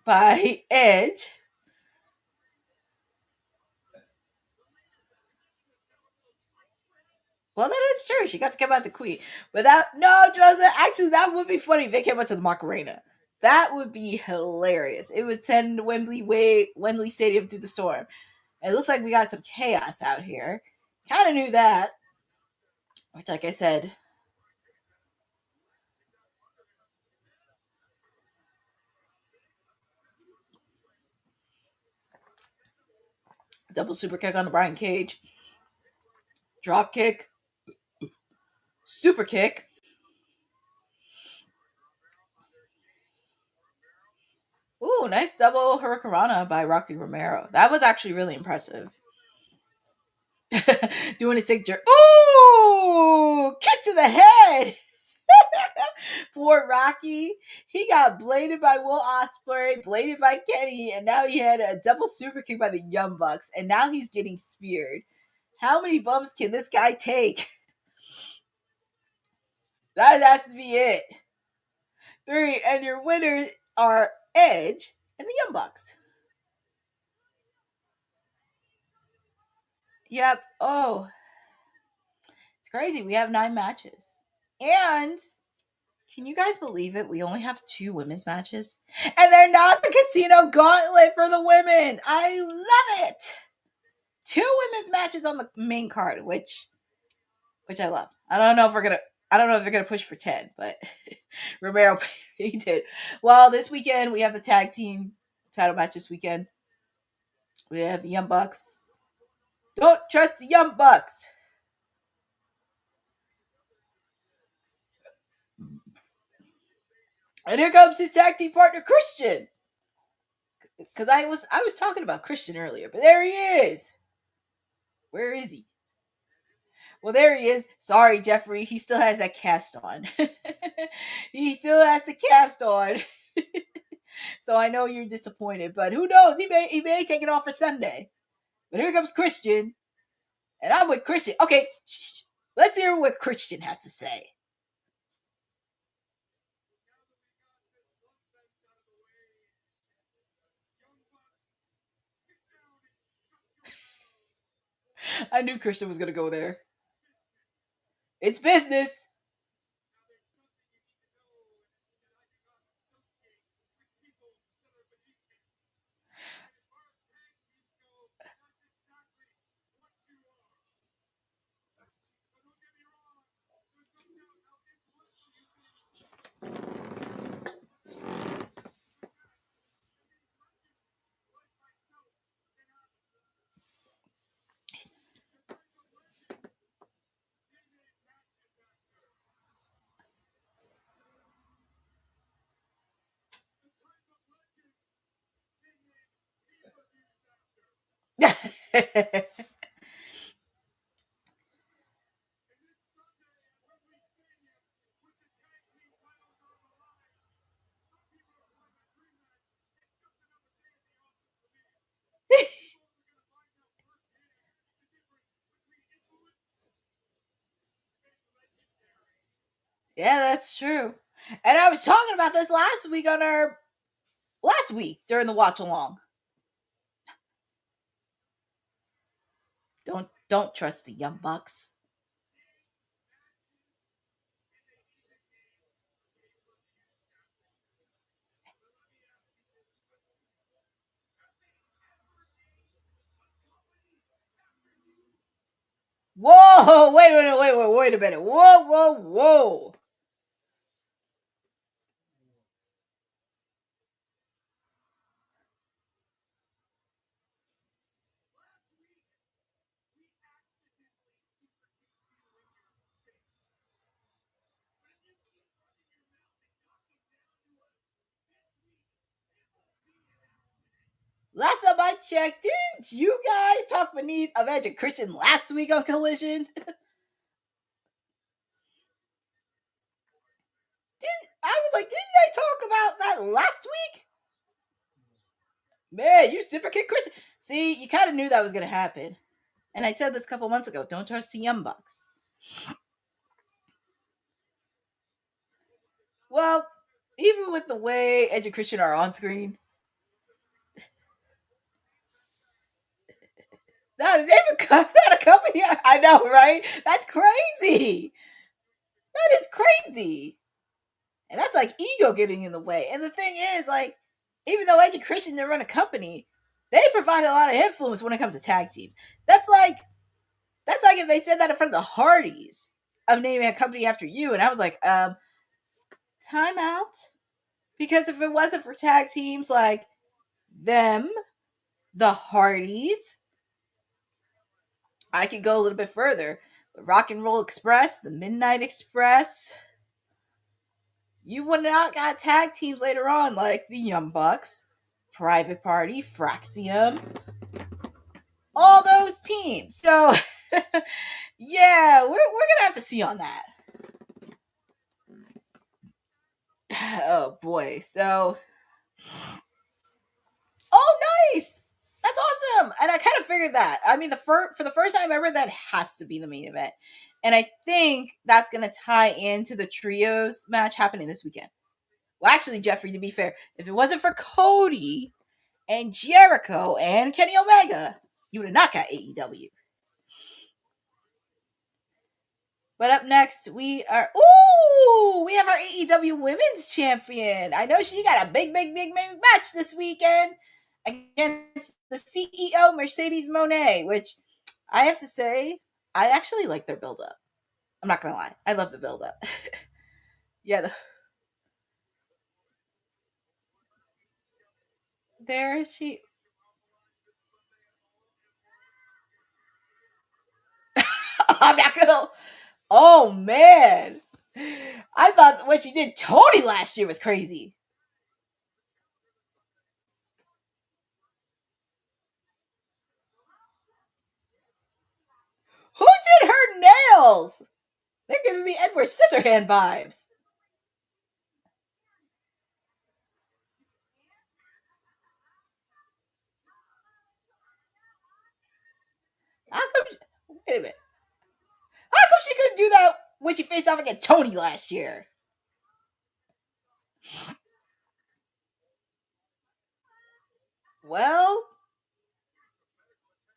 C: by Edge. Well, that is true. She got to come out the queen. But that, no, Joseph, actually, that would be funny if they came out to the Macarena. That would be hilarious. It would send Wembley Stadium through the storm. It looks like we got some chaos out here. Kind of knew that, which, like I said, double super kick on the Brian Cage, drop kick, super kick. Ooh, nice double hurricanrana by Rocky Romero. That was actually really impressive. Doing a signature. Ooh, kick to the head. Poor Rocky. He got bladed by Will Ospreay, bladed by Kenny, and now he had a double super kick by the Young Bucks, and now he's getting speared. How many bumps can this guy take? That has to be it. 3, and your winners are Edge and the Young Bucks. Yep. Oh, it's crazy. We have 9 matches. And can you guys believe it? We only have 2 women's matches. And they're not the casino gauntlet for the women. I love it. 2 women's matches on the main card, which I love. I don't know if they're gonna push for 10, but Romero he did. Well, this weekend we have the tag team title match this weekend. We have the Young Bucks. Don't trust the Young Bucks. And here comes his tag team partner, Christian. Because I was talking about Christian earlier, but there he is. Where is he? Well, there he is. Sorry, Jeffrey. He still has that cast on. He still has the cast on. So I know you're disappointed, but who knows? He may take it off for Sunday. But here comes Christian. And I'm with Christian. Okay, let's hear what Christian has to say. I knew Christian was going to go there. It's business. Yeah, that's true. And I was talking about this last week during the watch along. Don't trust the Young Bucks. Whoa! Wait a minute! Whoa! Last time I checked, didn't you guys talk beneath of Edge and Christian last week on Collision? Didn't I talk about that last week? Man, you super kick Christian. See, you kind of knew that was going to happen. And I said this a couple months ago. Don't trust the Young Bucks. Well, even with the way Edge and Christian are on screen, not a company. I know, right? That's crazy. That is crazy. And that's like ego getting in the way. And the thing is, like, even though Edge and Christian didn't run a company, they provide a lot of influence when it comes to tag teams. That's like if they said that in front of the Hardys, I'm naming a company after you. And I was like, time out. Because if it wasn't for tag teams like them, the Hardys, I could go a little bit further. The Rock and Roll Express, the Midnight Express. You would not got tag teams later on like the Young Bucks, Private Party, Fraxium, all those teams. So, yeah, we're gonna have to see on that. Oh boy. So, oh nice. That's awesome. And I kind of figured that. I mean, for the first time ever, that has to be the main event. And I think that's going to tie into the trios match happening this weekend. Well, actually, Jeffrey, to be fair, if it wasn't for Cody and Jericho and Kenny Omega, you would have not got AEW. But up next, we have our AEW Women's Champion. I know she got a big match this weekend against the CEO, Mercedes Moné, which I have to say, I actually like their build-up. I'm not going to lie. I love the build-up. Yeah. There she... I'm not going to... Oh, man. I thought what she did Tony last year was crazy. Who did her nails? They're giving me Edward Scissorhand vibes. How come? Wait a minute. How come she couldn't do that when she faced off against Tony last year? Well,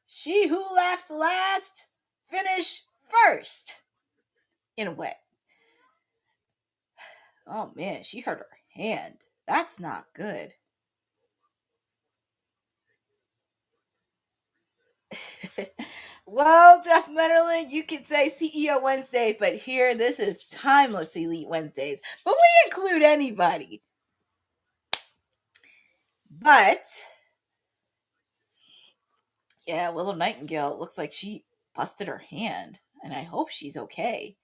C: she who laughs last, finish first. In a way. Oh man, she hurt her hand. That's not good. Well, Jeff Menderlin, you can say CEO Wednesdays, but here this is Timeless Elite Wednesdays. But we include anybody. But yeah, Willow Nightingale looks like she busted her hand, and I hope she's okay.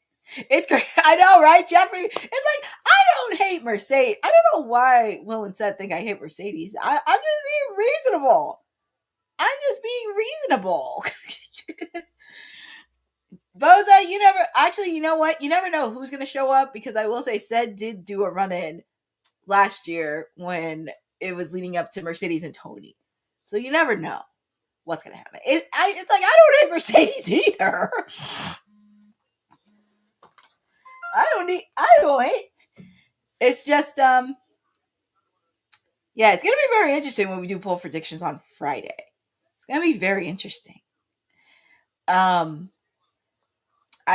C: It's great. I know, right, Jeffrey? It's like, I don't hate Mercedes. I don't know why Will and Seth think I hate Mercedes. I'm just being reasonable. I'm just being reasonable. Boza, you never... Actually, you know what? You never know who's going to show up, because I will say Seth did do a run-in last year when it was leading up to Mercedes and Tony. So you never know what's going to happen. It's like, I don't hate Mercedes either. I don't hate. It's just, yeah, it's going to be very interesting when we do poll predictions on Friday. It's going to be very interesting. I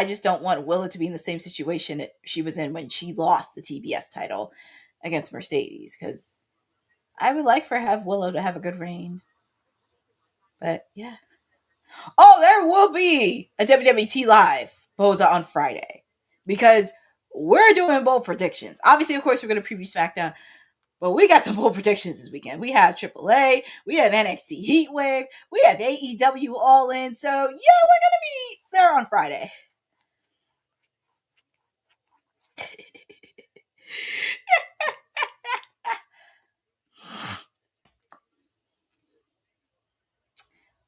C: just don't want Willow to be in the same situation that she was in when she lost the TBS title against Mercedes, because I would like for Willow to have a good reign. But yeah. Oh, there will be a WWT Live Boza on Friday, because we're doing bold predictions. Obviously, of course, we're going to preview SmackDown, but we got some bold predictions this weekend. We have AAA, we have NXT Heatwave, we have AEW All In. So yeah, we're going to be there on Friday.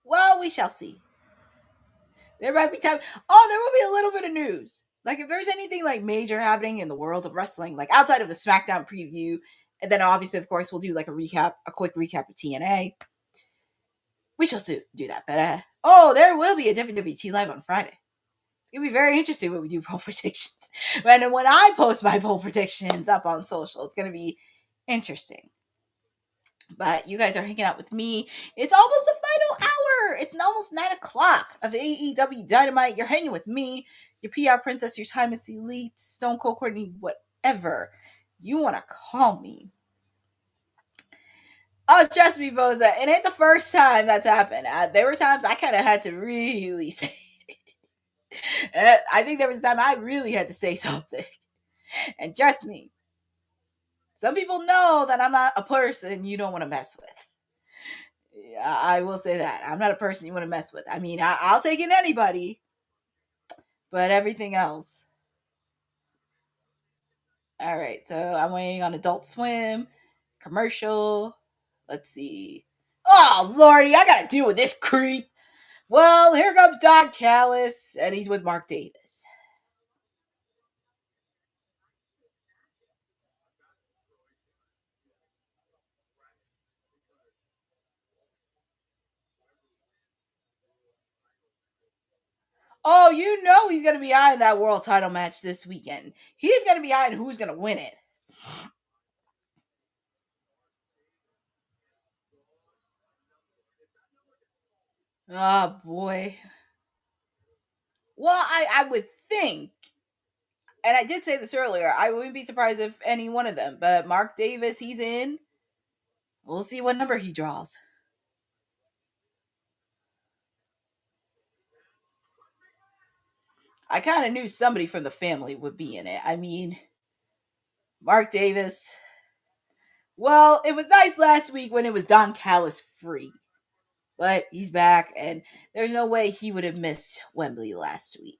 C: Well, we shall see. There might be time. Oh, there will be a little bit of news. Like, if there's anything like major happening in the world of wrestling, like outside of the SmackDown preview, and then obviously, of course, we'll do like a quick recap of TNA. We shall do that. But there will be a WWT Live on Friday. It's gonna be very interesting when we do poll predictions. And when I post my poll predictions up on social, it's gonna be interesting. But you guys are hanging out with me. It's almost the final hour. It's almost 9:00 of AEW Dynamite. You're hanging with me, your PR princess, your timeless elite, Stone Cold Courtney, whatever. You want to call me. Oh, trust me, Boza. It ain't the first time that's happened. There were times I kind of had to really say. I think there was a time I really had to say something. And trust me, some people know that I'm not a person you don't want to mess with. I will say that. I'm not a person you want to mess with. I mean, I'll take in anybody, but everything else. All right, so I'm waiting on Adult Swim, commercial. Let's see. Oh, Lordy, I gotta deal with this creep. Well, here comes Don Callis, and he's with Mark Davis. Oh, you know he's going to be eyeing that world title match this weekend. He's going to be eyeing who's going to win it. Oh, boy. Well, I would think, and I did say this earlier, I wouldn't be surprised if any one of them, but Mark Davis, he's in. We'll see what number he draws. I kind of knew somebody from the family would be in it. I mean, Mark Davis. Well, it was nice last week when it was Don Callis free. But he's back, and there's no way he would have missed Wembley last week.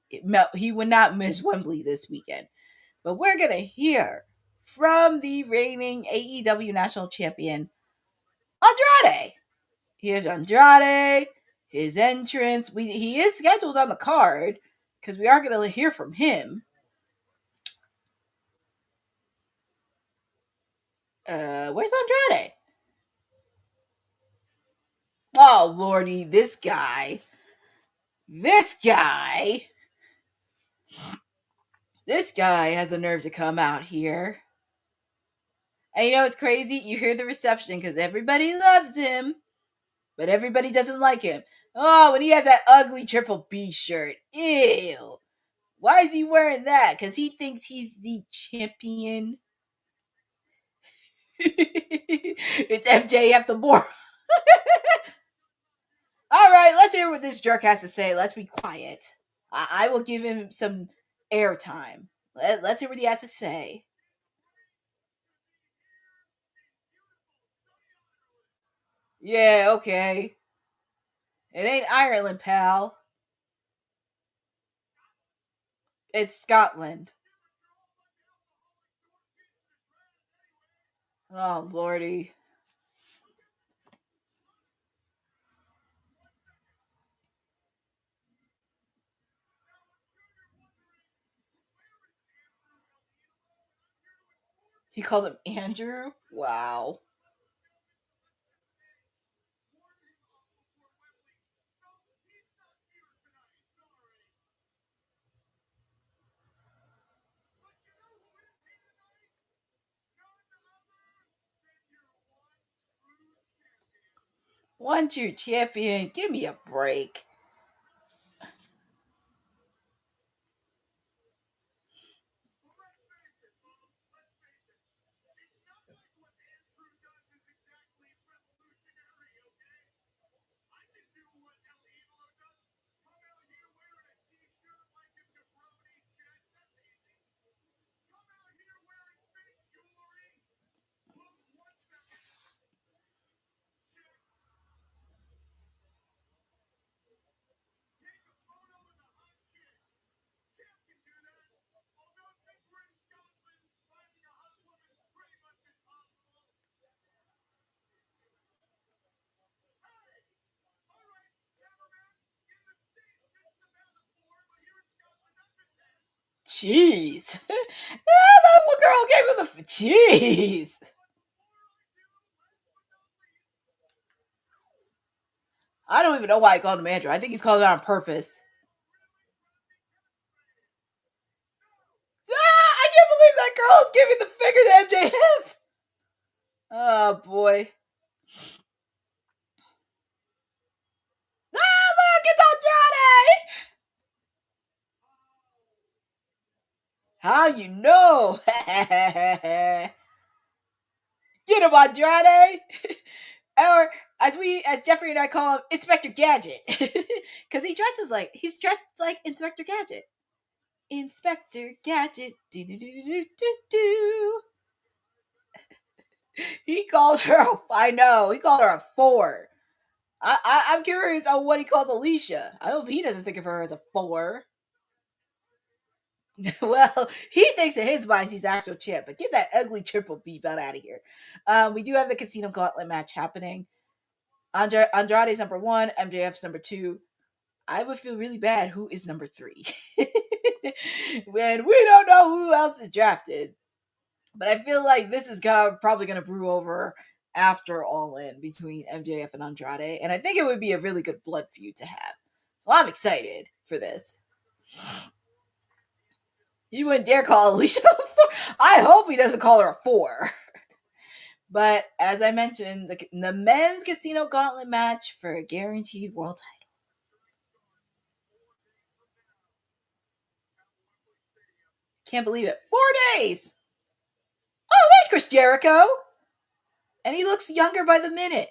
C: He would not miss Wembley this weekend. But we're going to hear from the reigning AEW National Champion, Andrade. Here's Andrade, his entrance. He is scheduled on the card because we are going to hear from him. Where's Andrade? Oh, Lordy, this guy. This guy has a nerve to come out here. And you know it's crazy? You hear the reception because everybody loves him, but everybody doesn't like him. Oh, and he has that ugly Triple B shirt. Ew. Why is he wearing that? Because he thinks he's the champion. It's MJF the more. All right, let's hear what this jerk has to say. Let's be quiet. I will give him some airtime. Let's hear what he has to say. Yeah, okay. It ain't Ireland, pal. It's Scotland. Oh, Lordy. He called him Andrew? Wow. One true champion. Give me a break. Jeez. That girl gave him the. Jeez. I don't even know why I called him Andrew. I think he's called it on purpose. I can't believe that girl is giving the finger to MJF. Oh, boy. Ah, look, it's Andrade! How you know? Get him, Andrade. Or as Jeffrey and I call him, Inspector Gadget, because he's dressed like Inspector Gadget. Inspector Gadget, do do do do do do. He called her. I know he called her a 4. I'm curious on what he calls Alicia. I hope he doesn't think of her as a 4. Well, he thinks in his mind he's the actual champ, but get that ugly Triple B belt out of here. We do have the Casino Gauntlet match happening. Andrade's number 1, MJF's number 2. I would feel really bad who is number 3 when we don't know who else is drafted. But I feel like this is probably going to brew over after All In between MJF and Andrade, and I think it would be a really good blood feud to have. So I'm excited for this. He wouldn't dare call Alicia a 4. I hope he doesn't call her a 4. But as I mentioned, the men's Casino Gauntlet match for a guaranteed world title. Can't believe it. 4 days! Oh, there's Chris Jericho! And he looks younger by the minute.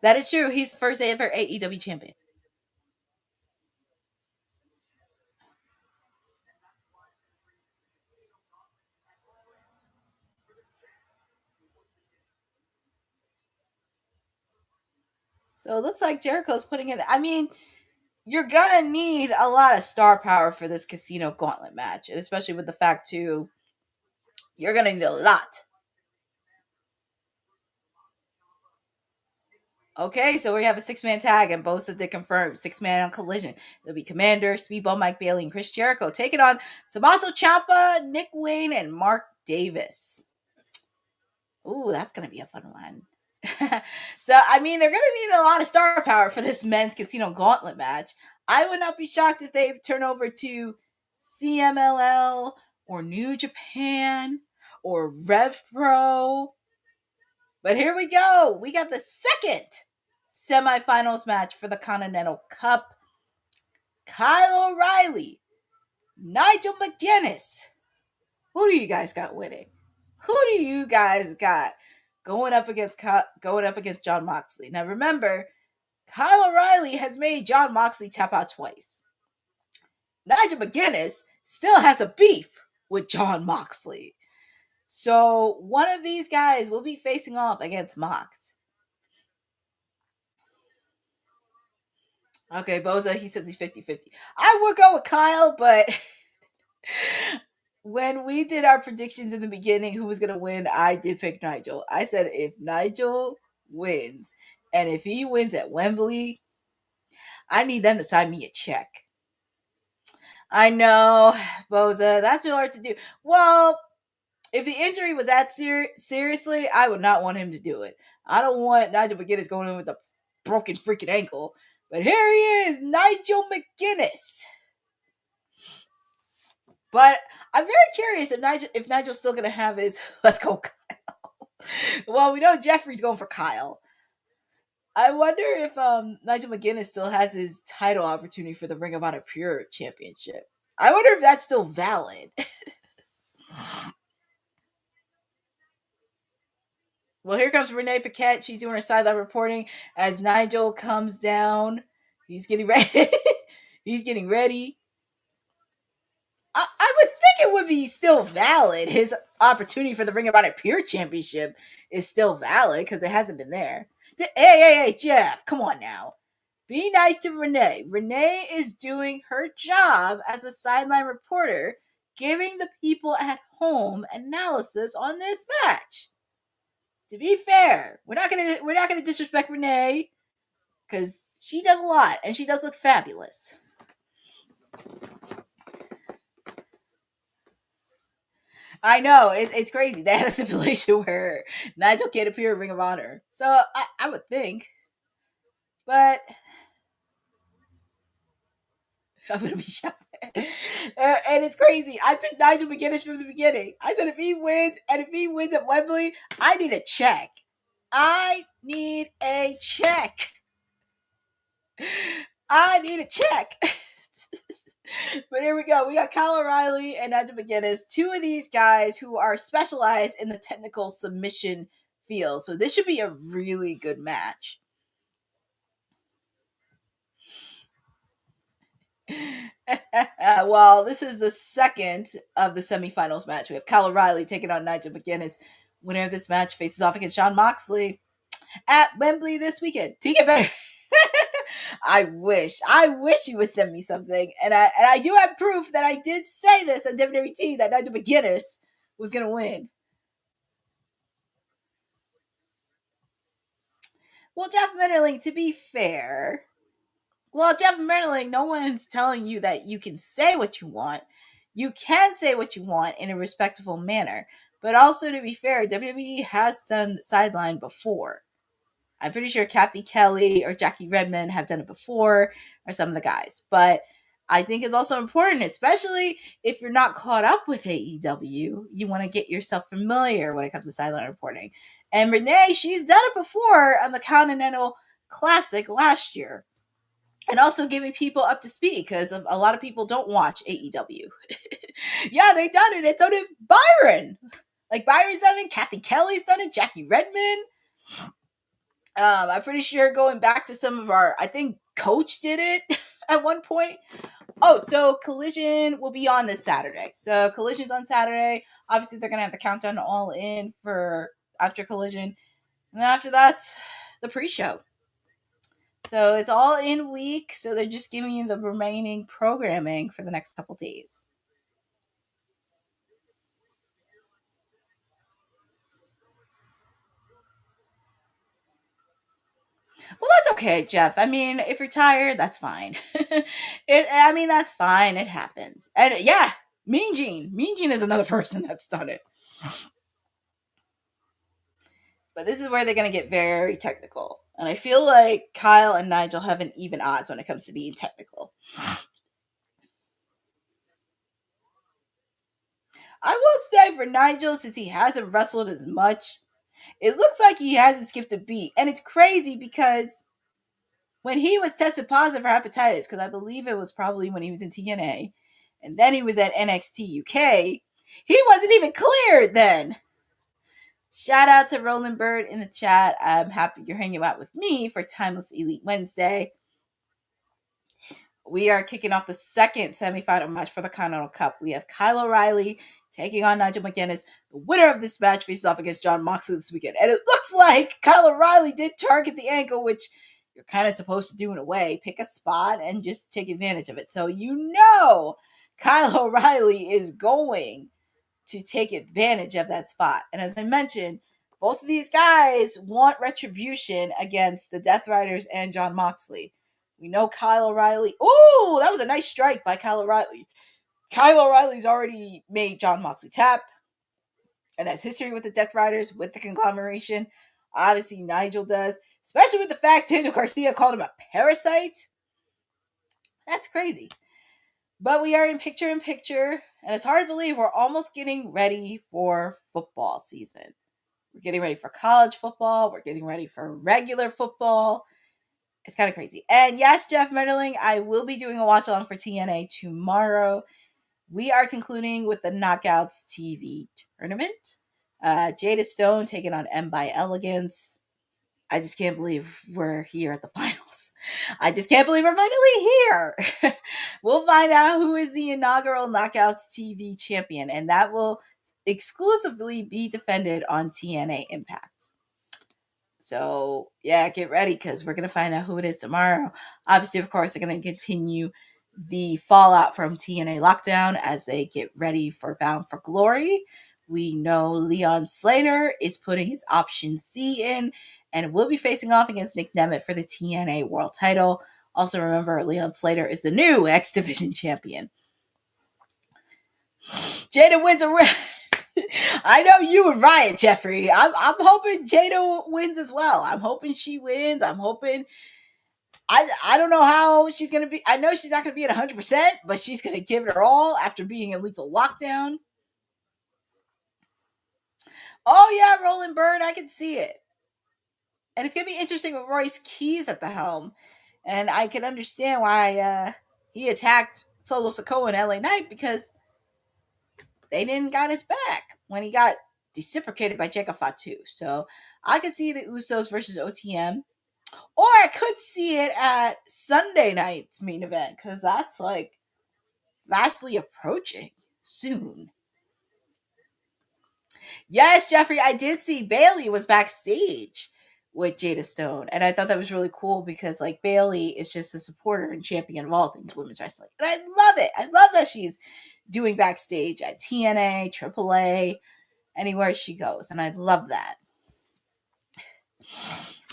C: That is true. He's the first ever AEW champion. So it looks like Jericho's putting in. I mean, you're gonna need a lot of star power for this Casino Gauntlet match, and especially with the fact too, you're gonna need a lot. Okay, so we have a 6-man tag, and Bosa did confirm 6-man on Collision. It'll be Commander, Speedball Mike Bailey, and Chris Jericho taking on Tommaso Ciampa, Nick Wayne, and Mark Davis. Ooh, that's gonna be a fun one. So, I mean, they're going to need a lot of star power for this men's Casino Gauntlet match. I would not be shocked if they turn over to CMLL or New Japan or Rev Pro. But here we go. We got the second semifinals match for the Continental Cup. Kyle O'Reilly, Nigel McGuinness. Who do you guys got winning? Who do you guys got going up against Jon Moxley? Now remember, Kyle O'Reilly has made Jon Moxley tap out twice. Nigel McGuinness still has a beef with Jon Moxley. So one of these guys will be facing off against Mox. Okay, Boza, he said he's 50-50. I would go with Kyle, but when we did our predictions in the beginning, who was going to win, I did pick Nigel. I said if Nigel wins, and if he wins at Wembley, I need them to sign me a check. I know, Boza, that's real hard to do. Well, if the injury was that seriously, I would not want him to do it. I don't want Nigel McGuinness going in with a broken freaking ankle. But here he is, Nigel McGuinness. But I'm very curious if Nigel's still going to have his let's go Kyle. Well, we know Jeffrey's going for Kyle. I wonder if Nigel McGuinness still has his title opportunity for the Ring of Honor Pure Championship. I wonder if that's still valid. Well, here comes Renee Paquette. She's doing her sideline reporting as Nigel comes down. He's getting ready. He's getting ready. I would think it would be still valid. His opportunity for the Ring of Honor Pure Championship is still valid because it hasn't been there. Hey, Jeff, come on now. Be nice to Renee. Renee is doing her job as a sideline reporter, giving the people at home analysis on this match. To be fair, we're not gonna disrespect Renee because she does a lot and she does look fabulous. I know, it's crazy. They had a stipulation where Nigel can't appear in Ring of Honor. So I would think. But I'm gonna be shocked. And it's crazy. I picked Nigel McGuinness from the beginning. I said if he wins, and if he wins at Wembley, I need a check. I need a check. I need a check. But here we go. We got Kyle O'Reilly and Nigel McGuinness, two of these guys who are specialized in the technical submission field. So this should be a really good match. Well, this is the second of the semifinals match. We have Kyle O'Reilly taking on Nigel McGuinness. Winner of this match faces off against Jon Moxley at Wembley this weekend. To get better. I wish you would send me something, and I do have proof that I did say this on WWT that Nigel McGuinness was gonna win. Well, Jeff Menderling, to be fair, Jeff Menderling, no one's telling you that you can say what you want. You can say what you want in a respectful manner, but also to be fair, WWE has done sideline before. I'm pretty sure Kathy Kelly or Jackie Redmond have done it before, or some of the guys. But I think it's also important, especially if you're not caught up with AEW, you want to get yourself familiar when it comes to sideline reporting. And Renee, she's done it before on the Continental Classic last year. And also giving people up to speed, because a lot of people don't watch AEW. Yeah, they've done it. It's done it. Byron. Like, Byron's done it. Kathy Kelly's done it. Jackie Redmond. I'm pretty sure going back to some of our, I think Coach did it at one point. Oh, so Collision will be on this Saturday. So Collision's on Saturday. Obviously, they're going to have the countdown All In for after Collision. And then after that, the pre-show. So it's all in week. So they're just giving you the remaining programming for the next couple days. Well, that's okay, Jeff. I mean, if you're tired, that's fine. That's fine. It happens. And yeah, Mean Gene. Mean Gene is another person that's done it. But this is where they're going to get very technical. And I feel like Kyle and Nigel have an even odds when it comes to being technical. I will say for Nigel, since he hasn't wrestled as much, it looks like he has his gift of beat. And it's crazy because when he was tested positive for hepatitis, because I believe it was probably when he was in TNA, and then he was at NXT UK, he wasn't even cleared then. Shout out to Roland Bird in the chat. I'm happy you're hanging out with me for Timeless Elite Wednesday. We are kicking off the second semifinal match for the Continental Cup. We have Kyle O'Reilly taking on Nigel McGuinness. The winner of this match faces off against Jon Moxley this weekend. And it looks like Kyle O'Reilly did target the ankle, which you're kind of supposed to do in a way. Pick a spot and just take advantage of it. So Kyle O'Reilly is going to take advantage of that spot. And as I mentioned, both of these guys want retribution against the Death Riders and Jon Moxley. We know Kyle O'Reilly. Oh, that was a nice strike by Kyle O'Reilly. Kyle O'Reilly's already made Jon Moxley tap and has history with the Death Riders, with the conglomeration. Obviously, Nigel does, especially with the fact Daniel Garcia called him a parasite. That's crazy. But we are in picture, and it's hard to believe we're almost getting ready for football season. We're getting ready for college football. We're getting ready for regular football. It's kind of crazy. And yes, Jeff Menderling, I will be doing a watch along for TNA tomorrow. We are concluding with the Knockouts TV tournament. Jada Stone taking on M by Elegance. I just can't believe we're here at the finals. I just can't believe we're finally here. We'll find out who is the inaugural Knockouts TV champion, and that will exclusively be defended on TNA Impact. So, yeah, get ready because we're going to find out who it is tomorrow. Obviously, of course, they're going to continue the fallout from TNA Lockdown as they get ready for Bound for Glory. We know Leon Slater is putting his option C in and will be facing off against Nick Nemeth for the TNA World title. Also, remember, Leon Slater is the new X Division champion. Jada wins a I know you would riot, Jeffrey. I'm hoping Jada wins as well. I'm hoping she wins. I'm hoping I don't know how she's gonna be. I know she's not gonna be at 100%, but she's gonna give it her all after being in lethal lockdown. Oh yeah, Roland Bird, I can see it. And it's gonna be interesting with Royce Keys at the helm. And I can understand why he attacked Solo Sikoa and LA Knight, because they didn't got his back when he got reciprocated by Jacob Fatu. So I could see the Usos versus OTM. Or I could see it at Sunday night's main event, because that's like vastly approaching soon. Yes, Jeffrey, I did see Bailey was backstage with Jada Stone, and I thought that was really cool because like Bailey is just a supporter and champion of all things women's wrestling, and I love it. I love that she's doing backstage at TNA, AAA, anywhere she goes, and I love that.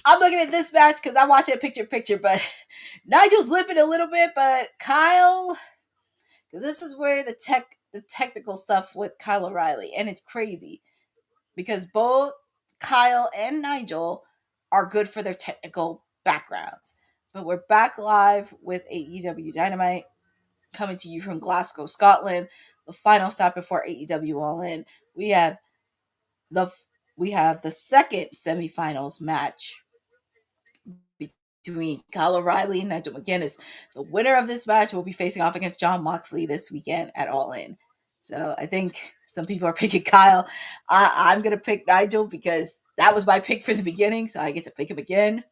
C: I'm looking at this match because I watch it picture, but Nigel's limping a little bit, but Kyle, because this is where the technical stuff with Kyle O'Reilly, and it's crazy because both Kyle and Nigel are good for their technical backgrounds. But we're back live with AEW Dynamite, coming to you from Glasgow, Scotland. The final stop before AEW All In. We have the second semifinals match between Kyle O'Reilly and Nigel McGuinness. The winner of this match will be facing off against Jon Moxley this weekend at All In. So I think some people are picking Kyle. I'm going to pick Nigel because that was my pick for the beginning, so I get to pick him again.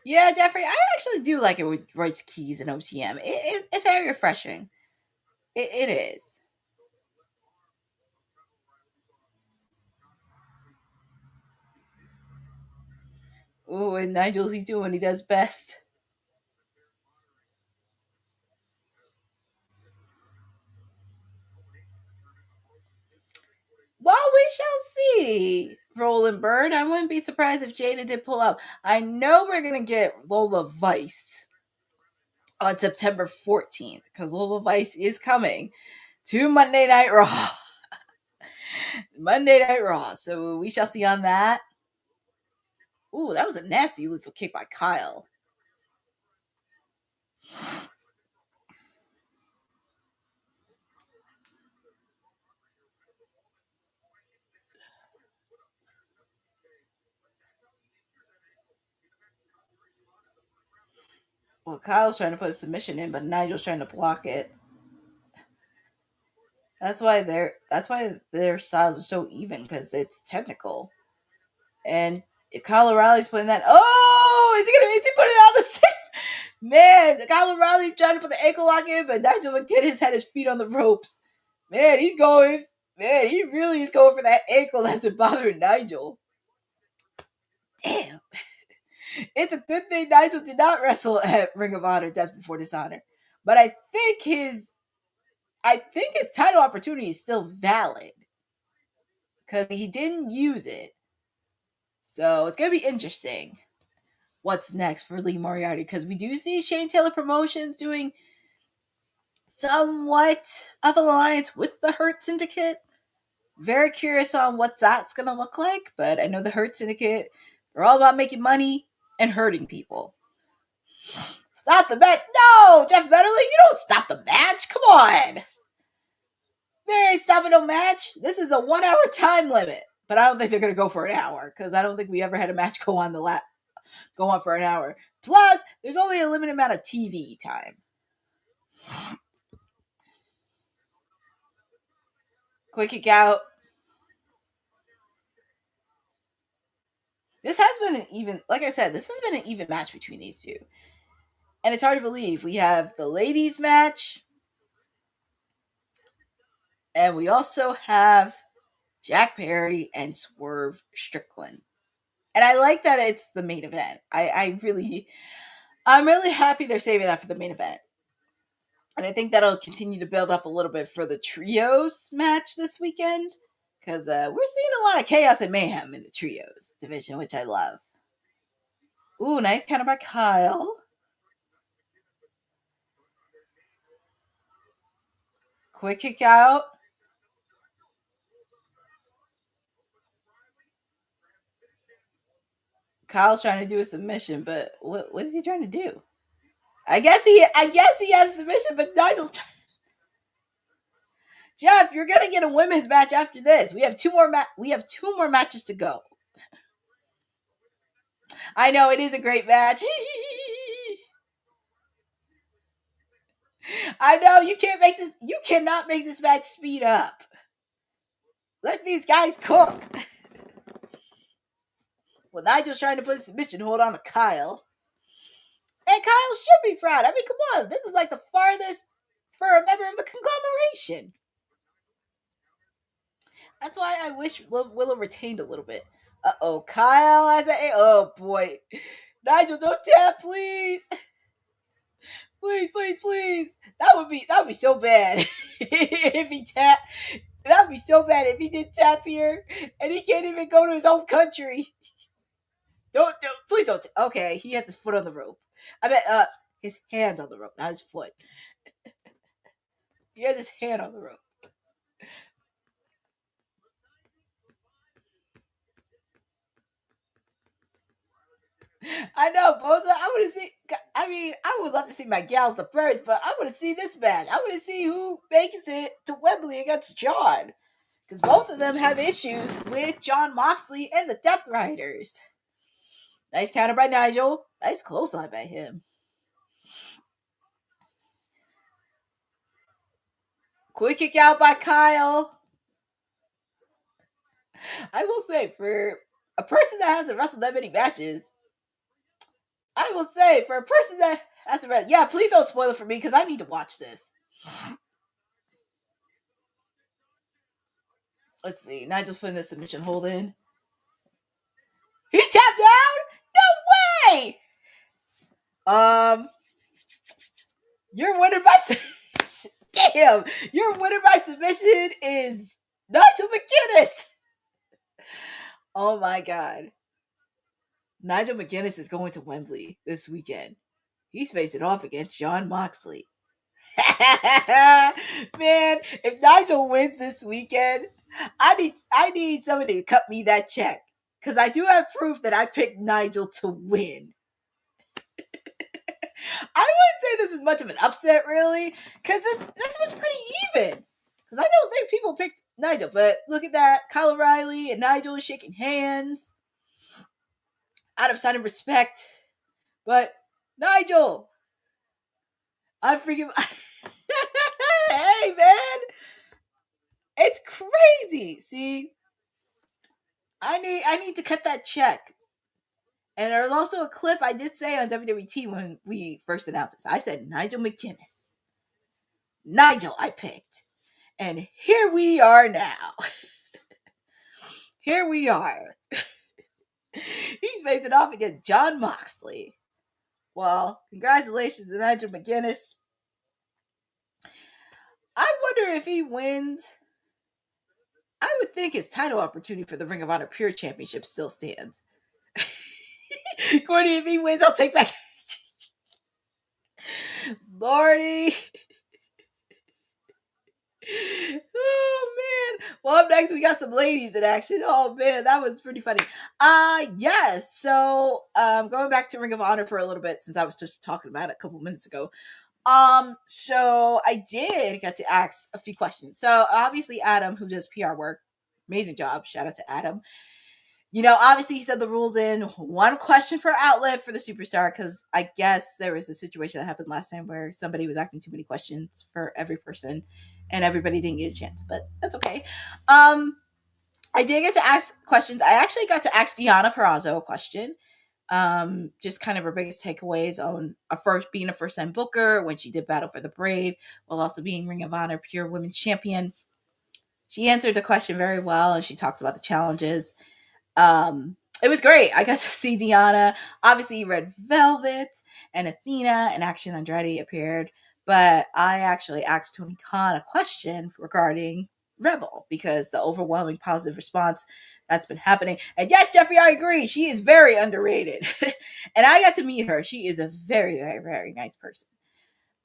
C: Yeah, Jeffrey, I actually do like it with Royce Keys and OTM. It's very refreshing. It is. Ooh, and Nigel, he's doing what he does best. Well, we shall see. Roland Bird. I wouldn't be surprised if Jada did pull up. I know we're gonna get Lola Vice on September 14th because Lola Vice is coming to Monday Night Raw. Monday Night Raw. So we shall see on that. Ooh, that was a nasty lethal kick by Kyle. Well, Kyle's trying to put a submission in, but Nigel's trying to block it. That's why their styles are so even, because it's technical. And if Kyle O'Reilly's putting that, oh, is he putting it on the same? Man, Kyle O'Reilly trying to put the ankle lock in, but Nigel McGuinness had his feet on the ropes. Man, he's going. Man, he really is going for that ankle that's been bothering Nigel. Damn. It's a good thing Nigel did not wrestle at Ring of Honor, Death Before Dishonor. But I think his title opportunity is still valid because he didn't use it. So it's gonna be interesting what's next for Lee Moriarty, because we do see Shane Taylor Promotions doing somewhat of an alliance with the Hurt Syndicate. Very curious on what that's gonna look like, but I know the Hurt Syndicate, they're all about making money and hurting people. Stop the match. No, Jeff Betterly, you don't stop the match. Come on. They ain't stopping no match. This is a 1 hour time limit. But I don't think they're gonna go for an hour, because I don't think we ever had a match go on for an hour. Plus, there's only a limited amount of TV time. Quick kick out. This has been an even, like I said, this has been an even match between these two. And it's hard to believe. We have the ladies match, and we also have Jack Perry and Swerve Strickland. And I like that it's the main event. I'm really happy they're saving that for the main event. And I think that'll continue to build up a little bit for the trios match this weekend, because we're seeing a lot of chaos and mayhem in the trios division, which I love. Ooh, nice counter by Kyle. Quick kick out. Kyle's trying to do a submission, but what is he trying to do? I guess he has a submission, but Nigel's trying. Jeff, you're gonna get a women's match after this. We have two more matches to go. I know it is a great match. I know you cannot make this match speed up. Let these guys cook. Well, Nigel's trying to put a submission hold on to Kyle. And Kyle should be proud. I mean, come on. This is like the farthest for a member of the conglomeration. That's why I wish Willow retained a little bit. Uh-oh, Kyle has a... Oh, boy. Nigel, don't tap, please. Please. That would be so bad if he tapped. That would be so bad if he did tap here and he can't even go to his home country. Please don't. Okay, he had his foot on the rope. I bet his hand on the rope, not his foot. He has his hand on the rope. I know, Boza. I would love to see my gals the first, but I want to see this match. I want to see who makes it to Wembley against John. Because both of them have issues with John Moxley and the Death Riders. Nice counter by Nigel. Nice clothesline by him. Quick kick out by Kyle. I will say, for a person that hasn't wrestled that many matches, yeah, please don't spoil it for me because I need to watch this. Let's see. Nigel's putting the submission hold in. He tapped out? No way! Your winner by damn! Your winner by submission is Nigel McGuinness. Oh my god. Nigel McGuinness is going to Wembley this weekend. He's facing off against John Moxley. Man, if Nigel wins this weekend, I need somebody to cut me that check. Because I do have proof that I picked Nigel to win. I wouldn't say this is much of an upset, really. Because this was pretty even. Because I don't think people picked Nigel. But look at that. Kyle O'Reilly and Nigel shaking hands. Out of sign of respect. But Nigel, I'm freaking... Hey, man. It's crazy. See, I need to cut that check. And there's also a clip I did say on WWT when we first announced this. I said Nigel McGuinness. Nigel I picked. And here we are now. Here we are. He's facing off against John Moxley. Well, congratulations to Nigel McGuinness. I wonder if he wins. I would think his title opportunity for the Ring of Honor Pure Championship still stands. Courtney, if he wins, I'll take back. Lordy. Oh, man. Well, up next, we got some ladies in action. Oh, man, that was pretty funny. Yes. So, going back to Ring of Honor for a little bit, since I was just talking about it a couple minutes ago. So I did get to ask a few questions. So obviously Adam, who does PR work, amazing job. Shout out to Adam. You know, obviously he said the rules in one question per outlet for the superstar, because I guess there was a situation that happened last time where somebody was asking too many questions for every person and everybody didn't get a chance, but that's okay. I did get to ask questions. I actually got to ask Deonna Purrazzo a question. Just kind of her biggest takeaways on being a first-time booker when she did Battle for the Brave, while also being Ring of Honor Pure Women's Champion. She answered the question very well, and she talked about the challenges. It was great. I got to see Deonna. Obviously, Red Velvet and Athena and Action Andrade appeared, but I actually asked Tony Khan a question regarding Rebel because the overwhelming positive response that's been happening. And yes, Jeffrey, I agree. She is very underrated. And I got to meet her. She is a very, very, very nice person.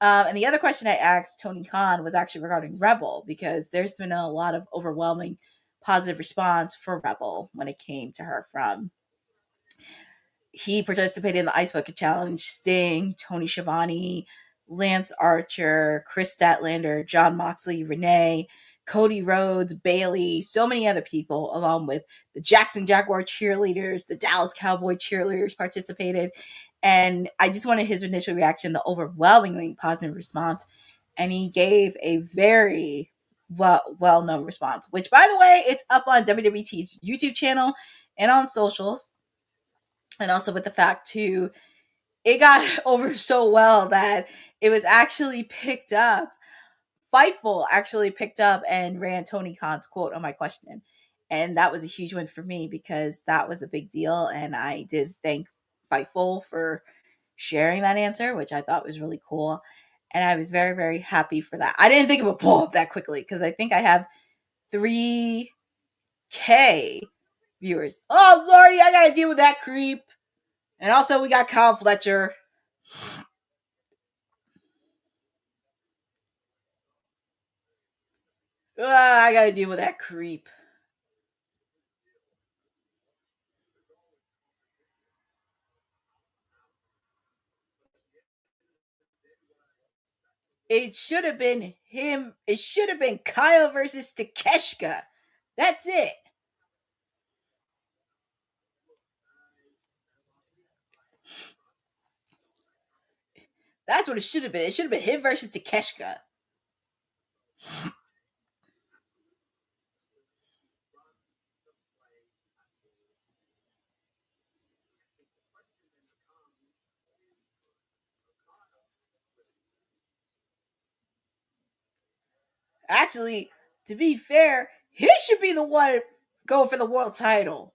C: And the other question I asked Tony Khan was actually regarding Rebel, because there's been a lot of overwhelming positive response for Rebel when it came to her. From he participated in the Ice Bucket Challenge, Sting, Tony Schiavone, Lance Archer, Chris Statlander, John Moxley, Renee, Cody Rhodes, Bailey, so many other people, along with the Jackson Jaguar cheerleaders, the Dallas Cowboy cheerleaders participated. And I just wanted his initial reaction, the overwhelmingly positive response. And he gave a very well known response, which, by the way, it's up on WWT's YouTube channel and on socials. And also with the fact, too, it got over so well that it was actually picked up. Fightful actually picked up and ran Tony Khan's quote on my question. And that was a huge win for me, because that was a big deal. And I did thank Fightful for sharing that answer, which I thought was really cool. And I was very, very happy for that. I didn't think it would blow up that quickly, because I think I have 3K viewers. Oh, Lordy, I got to deal with that creep. And also, we got Kyle Fletcher. I got to deal with that creep. It should have been him. It should have been Kyle versus Takeshita. That's it. That's what it should have been. It should have been him versus Takeshita. Actually, to be fair, he should be the one going for the world title.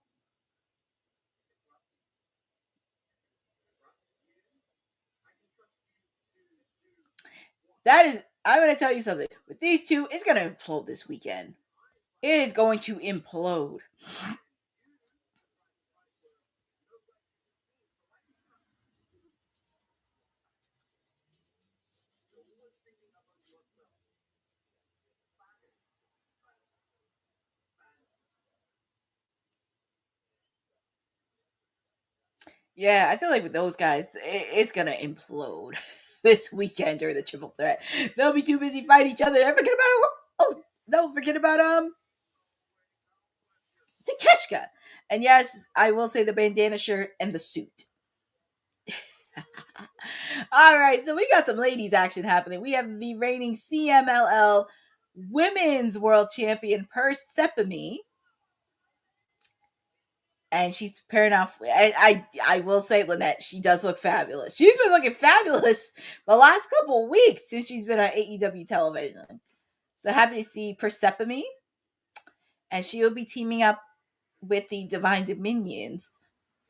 C: That is, I'm going to tell you something. With these two, it's going to implode this weekend. It is going to implode. Yeah, I feel like with those guys, it's gonna implode this weekend during the triple threat. They'll be too busy fighting each other. Forget about they'll forget about Takeshka. And yes, I will say the bandana shirt and the suit. All right, so we got some ladies action happening. We have the reigning CMLL Women's World Champion Persephone, and she's pairing off. And I will say, Lynette, she does look fabulous. She's been looking fabulous the last couple of weeks since she's been on AEW television. So happy to see Persephone, and she will be teaming up with the Divine Dominions,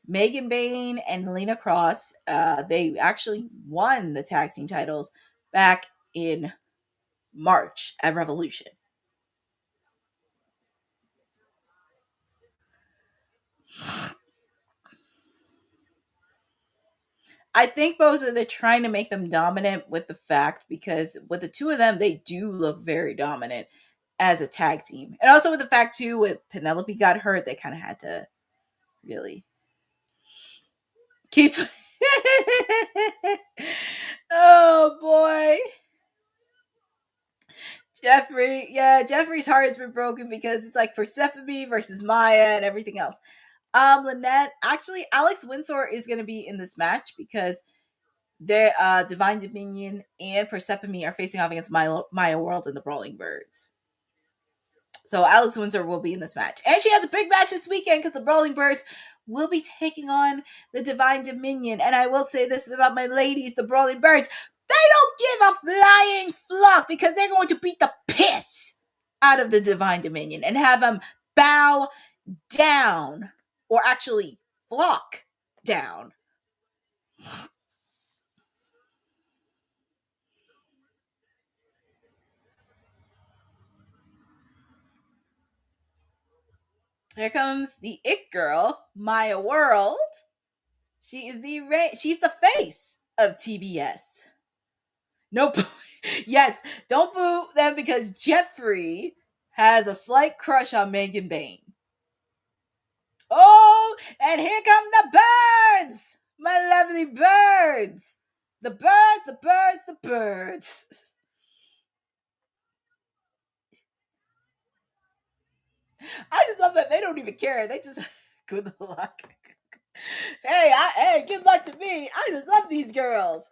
C: Megan Bain and Lena Cross. They actually won the tag team titles back in March at Revolution. I think both of they're trying to make them dominant with the fact, because with the two of them, they do look very dominant as a tag team. And also with the fact too, with Penelope got hurt, they kind of had to really keep oh boy. Jeffrey's heart has been broken, because it's like Persephone versus Maya and everything else. Lynette, actually, Alex Windsor is going to be in this match, because their Divine Dominion and Persephone are facing off against Maya World and the Brawling Birds. So Alex Windsor will be in this match. And she has a big match this weekend, because the Brawling Birds will be taking on the Divine Dominion. And I will say this about my ladies, the Brawling Birds. They don't give a flying fluff, because they're going to beat the piss out of the Divine Dominion and have them bow down, or actually flock down. Here comes the it girl, Maya World. She's the face of TBS. No, yes, don't boo them because Jeffrey has a slight crush on Megan Bain. Oh, and here come the birds, my lovely birds. The birds, the birds, the birds. I just love that they don't even care. They just good luck. Hey, good luck to me. I just love these girls.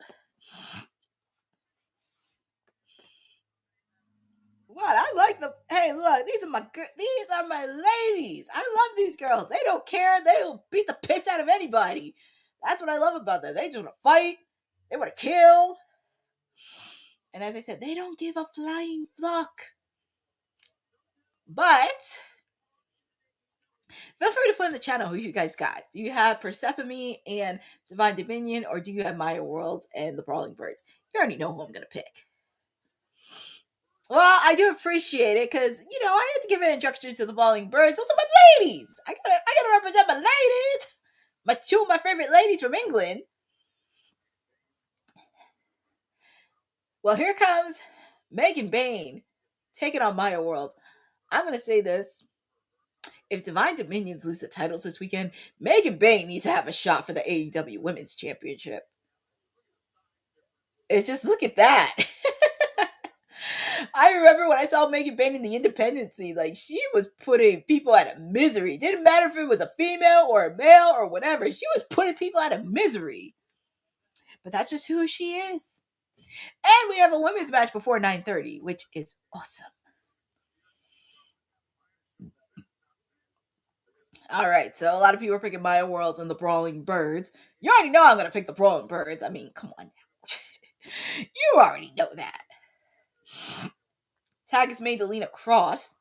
C: What? I like them. Hey, look, these are my ladies. I love these girls. They don't care. They'll beat the piss out of anybody. That's what I love about them. They just want to fight. They want to kill. And as I said, they don't give a flying fuck. But feel free to put in the channel who you guys got. Do you have Persephone and Divine Dominion, or do you have Maya Worlds and the Brawling Birds? You already know who I'm gonna pick. Well, I do appreciate it because I had to give an introduction to the Brawling Birds. Those are my ladies. I gotta represent my ladies. Two of my favorite ladies from England. Well, here comes Megan Bain taking on Maya World. I'm gonna say this. If Divine Dominions lose the titles this weekend, Megan Bain needs to have a shot for the AEW Women's Championship. It's just, look at that. I remember when I saw Megan Bain in the independent scene, like, she was putting people out of misery. Didn't matter if it was a female or a male or whatever. She was putting people out of misery. But that's just who she is. And we have a women's match before 9:30, which is awesome. All right, so a lot of people are picking Maya Worlds and the Brawling Birds. You already know I'm going to pick the Brawling Birds. I mean, come on now. You already know that. Tag is made to Lena Cross.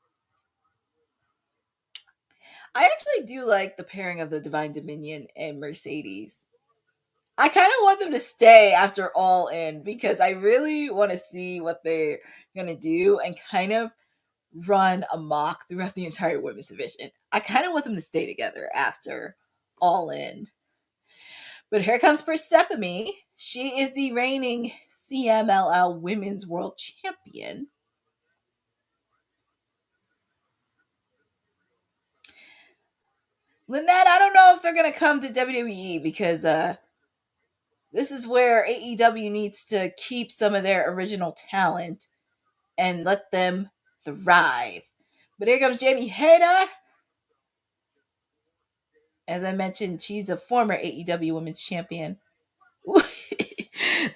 C: I actually do like the pairing of the Divine Dominion and Mercedes. I kind of want them to stay after All In because I really want to see what they're going to do and kind of run amok throughout the entire women's division. I kind of want them to stay together after All In. But here comes Persephone. She is the reigning CMLL Women's World Champion. Lynette, I don't know if they're going to come to WWE because this is where AEW needs to keep some of their original talent and let them thrive. But here comes Jamie Hayter. As I mentioned, she's a former AEW Women's Champion.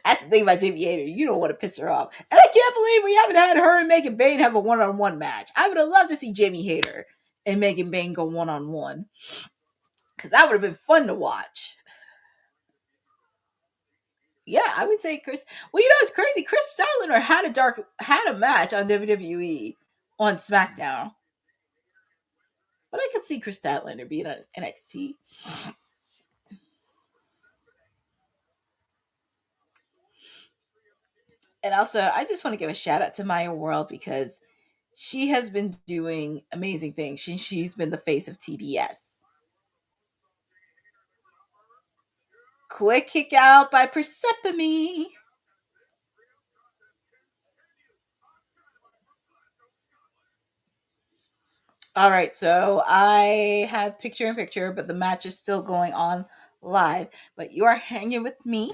C: That's the thing about Jamie Hayter. You don't want to piss her off. And I can't believe we haven't had her and Megan Bain have a one-on-one match. I would have loved to see Jamie Hayter and Megan Bain go one-on-one. Because that would have been fun to watch. Yeah, I would say Chris. Well, it's crazy. Chris Styler had a match on WWE on SmackDown. But I could see Chris Statlander being on NXT. And also, I just want to give a shout out to Maya World because she has been doing amazing things. She's been the face of TBS. Quick kick out by Persephone. All right, so I have picture in picture, but the match is still going on live. But you are hanging with me.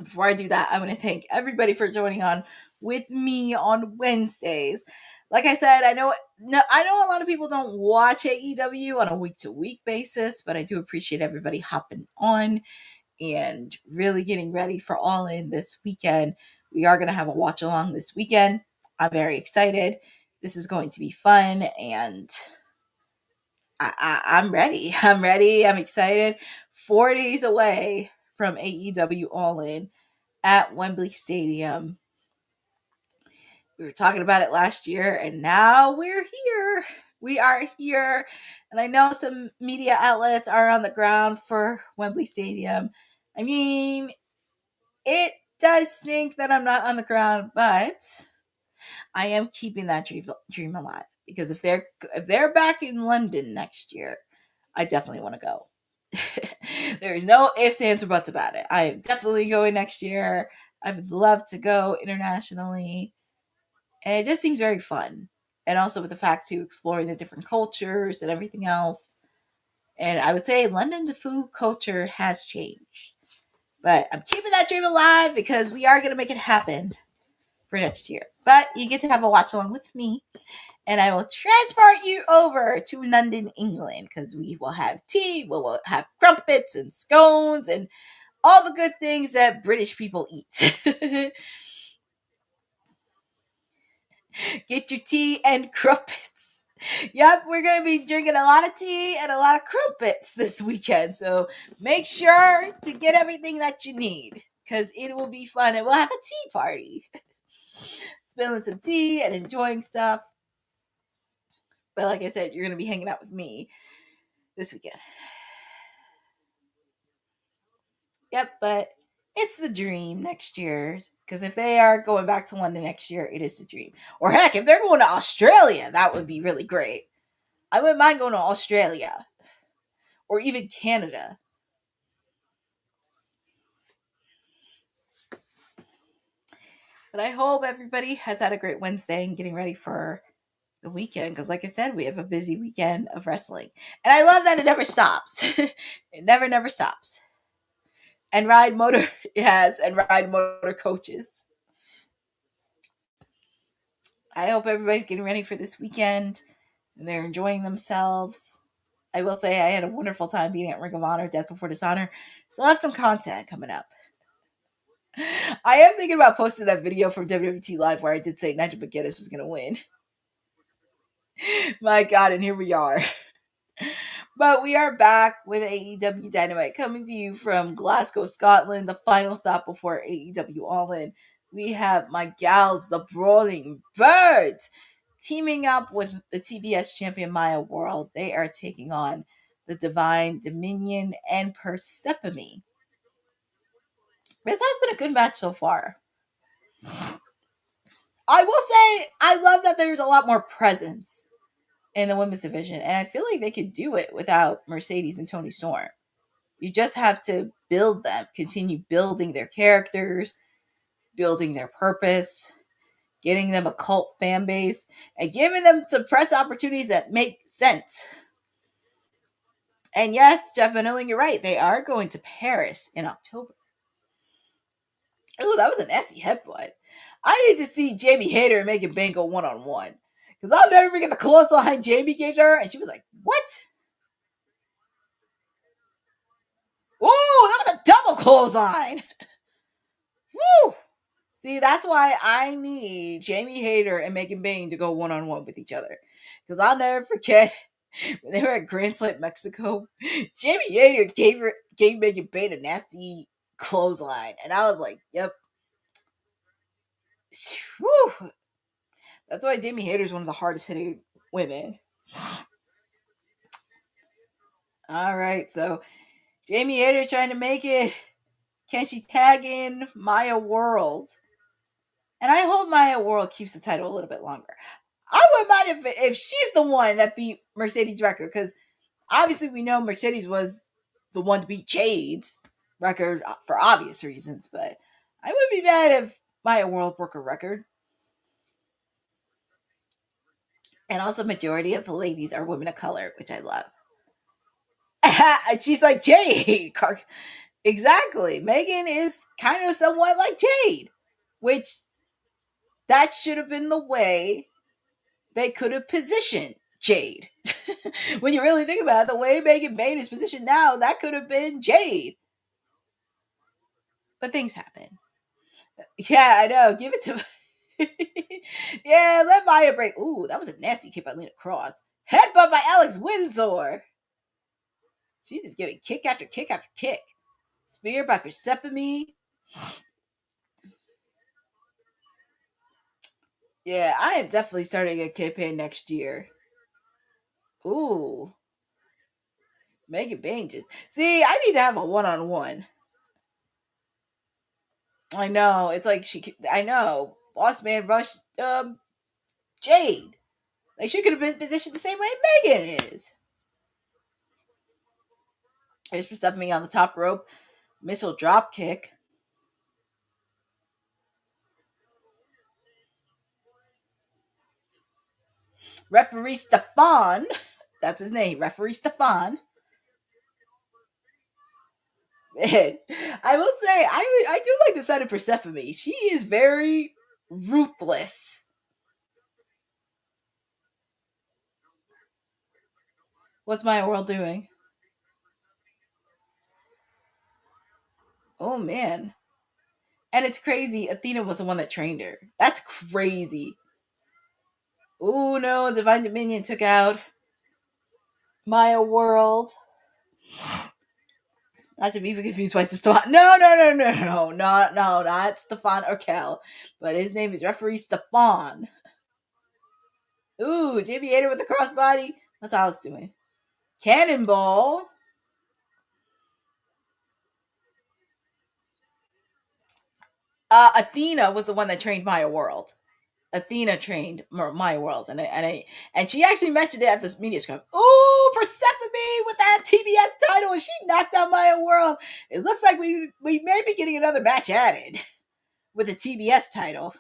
C: Before I do that, I want to thank everybody for joining on with me on Wednesdays. Like I said, I know a lot of people don't watch AEW on a week-to-week basis, but I do appreciate everybody hopping on and really getting ready for All In this weekend. We are going to have a watch along this weekend. I'm very excited. This is going to be fun, and I'm ready. I'm ready. I'm excited. 4 days away from AEW All In at Wembley Stadium. We were talking about it last year, and now we're here. We are here. And I know some media outlets are on the ground for Wembley Stadium. I mean, it does stink that I'm not on the ground, but I am keeping that dream alive. Because if they're back in London next year, I definitely want to go. There is no ifs, ands, or buts about it. I am definitely going next year. I would love to go internationally. And it just seems very fun. And also with the fact to exploring the different cultures and everything else. And I would say London, the food culture has changed. But I'm keeping that dream alive because we are going to make it happen for next year. But you get to have a watch along with me. And I will transport you over to London, England, because we will have tea, we will have crumpets and scones and all the good things that British people eat. Get your tea and crumpets. Yep, we're going to be drinking a lot of tea and a lot of crumpets this weekend. So make sure to get everything that you need because it will be fun and we'll have a tea party. Spilling some tea and enjoying stuff. But like I said, you're going to be hanging out with me this weekend. Yep, but it's the dream next year. Because if they are going back to London next year, it is the dream. Or heck, if they're going to Australia, that would be really great. I wouldn't mind going to Australia. Or even Canada. But I hope everybody has had a great Wednesday and getting ready for the weekend. Because like I said, we have a busy weekend of wrestling. And I love that it never stops. It never stops. And Ride Motor, yes, and Ride Motor coaches. I hope everybody's getting ready for this weekend and they're enjoying themselves. I will say I had a wonderful time being at Ring of Honor, Death Before Dishonor. So I have some content coming up. I am thinking about posting that video from WWT Live where I did say Nigel McGuinness was going to win. My God, and here we are. But we are back with AEW Dynamite coming to you from Glasgow, Scotland, the final stop before AEW All In. We have my gals, the Brawling Birds, teaming up with the TBS champion Maya World. They are taking on the Divine Dominion and Persephone. This has been a good match so far. I will say, I love that there's a lot more presence in the women's division, and I feel like they could do it without Mercedes and Toni Storm. You just have to build them, continue building their characters, building their purpose, getting them a cult fan base, and giving them some press opportunities that make sense. And yes, Jeff Van Illing, you're right. They are going to Paris in October. Oh, that was a nasty headbutt. I need to see Jamie Hayter and Megan Bain go one-on-one. Because I'll never forget the clothesline Jamie gave to her, and she was like, what? Ooh, that was a double clothesline. Woo! See, that's why I need Jamie Hayter and Megan Bain to go one-on-one with each other. Because I'll never forget when they were at Grand Slam, Mexico, Jamie Hayter gave Megan Bain a nasty clothesline. And I was like, yep. Whew. That's why Jamie Hayter is one of the hardest hitting women. All right, so Jamie Hayter trying to make it. Can she tag in Maya World? And I hope Maya World keeps the title a little bit longer. I wouldn't mind if she's the one that beat Mercedes' record, because obviously we know Mercedes was the one to beat Jade's record for obvious reasons, but I would be mad if Maya World broke a record. And also, majority of the ladies are women of color, which I love. She's like Jade. Exactly. Megan is kind of somewhat like Jade, which that should have been the way they could have positioned Jade. When you really think about it, the way Megan Bain is positioned now, that could have been Jade. But things happen. Yeah, I know. Give it to yeah, let Maya break. Ooh, that was a nasty kick by Lena Cross. Headbutt by Alex Windsor. She's just giving kick after kick after kick. Spear by Persephone. Yeah, I am definitely starting a campaign next year. Ooh. Megan Bain just... See, I need to have a one-on-one. I know. It's like I know. Boss Man rushed Jade. Like, she could have been positioned the same way Megan is. There's Persephone on the top rope. Missile drop kick. Referee Stefan, that's his name, Referee Stefan. Man, I will say, I do like the side of Persephone. She is very ruthless. What's Maya World doing? Oh, man. And it's crazy. Athena was the one that trained her. That's crazy. Oh, no. Divine Dominion took out Maya World. Not to be confused by Stefan. No, not Stefan Urkel. But his name is Referee Stefan. Ooh, JB Hader with the crossbody. What's Alex doing? Cannonball. Athena was the one that trained Maya World. Athena trained Maya World, and she actually mentioned it at this media scrum. Ooh, Persephone with that TBS title, and she knocked out Maya World. It looks like we may be getting another match added with a TBS title.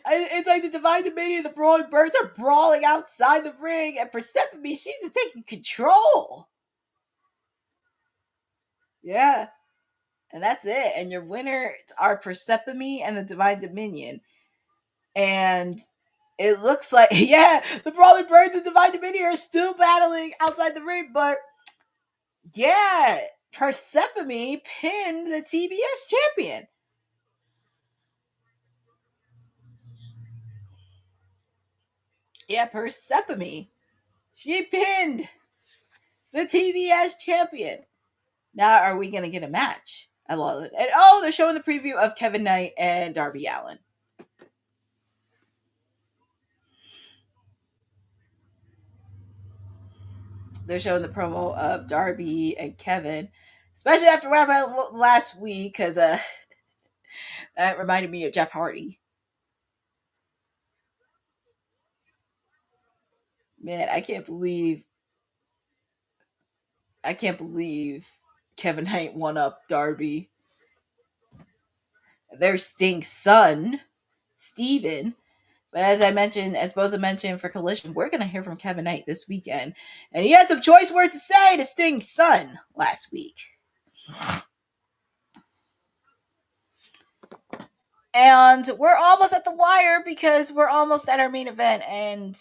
C: It's like the Divine Dominion and the Brawling Birds are brawling outside the ring, and Persephone, she's just taking control. Yeah. And that's it. And your winners are Persephone and the Divine Dominion. And it looks like, yeah, the Brawling Birds and Divine Dominion are still battling outside the ring. But, yeah, Persephone pinned the TBS champion. Yeah, Persephone. She pinned the TBS champion. Now, are we going to get a match? I love it. And they're showing the preview of Kevin Knight and Darby Allin. They're showing the promo of Darby and Kevin, especially after what happened last week, because that reminded me of Jeff Hardy. Man, I can't believe Kevin Knight won up Darby. There's Sting's son, Steven. But as Boza mentioned for Collision, we're going to hear from Kevin Knight this weekend. And he had some choice words to say to Sting's son last week. And we're almost at the wire because we're almost at our main event. And,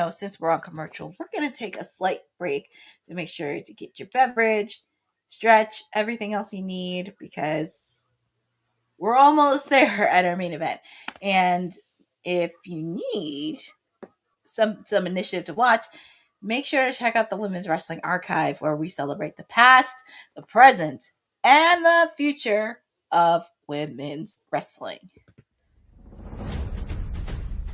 C: since we're on commercial, we're going to take a slight break to make sure to get your beverage, stretch, everything else you need, because we're almost there at our main event. And if you need some initiative to watch, make sure to check out the Women's Wrestling Archive, where we celebrate the past, the present, and the future of women's wrestling.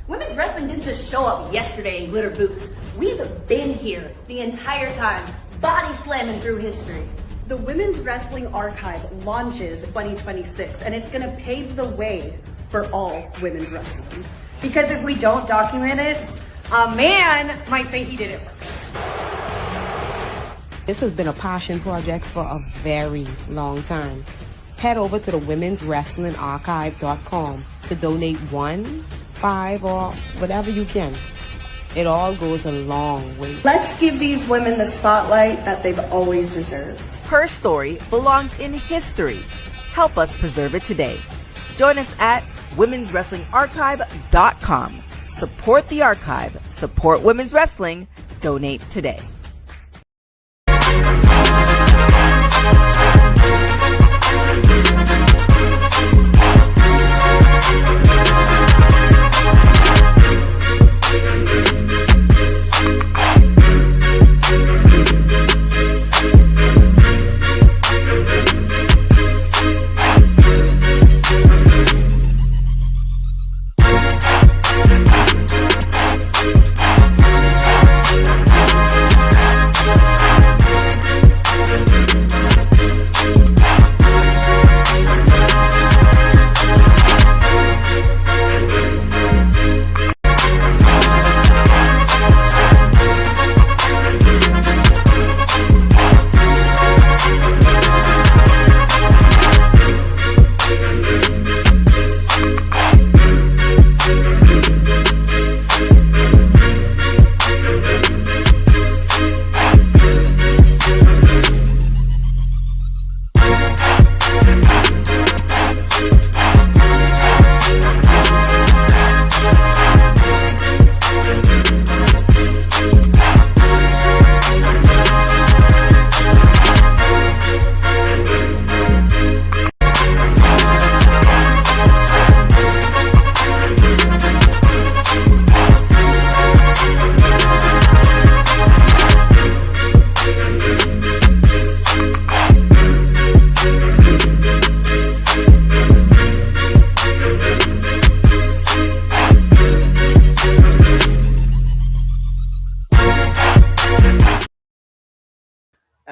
D: Women's wrestling didn't just show up yesterday in glitter boots. We've been here the entire time, body slamming through history.
E: The Women's Wrestling Archive launches 2026, and it's going to pave the way for all women's wrestling.
D: Because if we don't document it, a man might think he did it first.
F: This has been a passion project for a very long time. Head over to the womenswrestlingarchive.com to donate 1, 5, or whatever you can. It all goes a long way.
E: Let's give these women the spotlight that they've always deserved.
G: Her story belongs in history. Help us preserve it today. Join us at womenswrestlingarchive.com. Support the archive. Support women's wrestling. Donate today.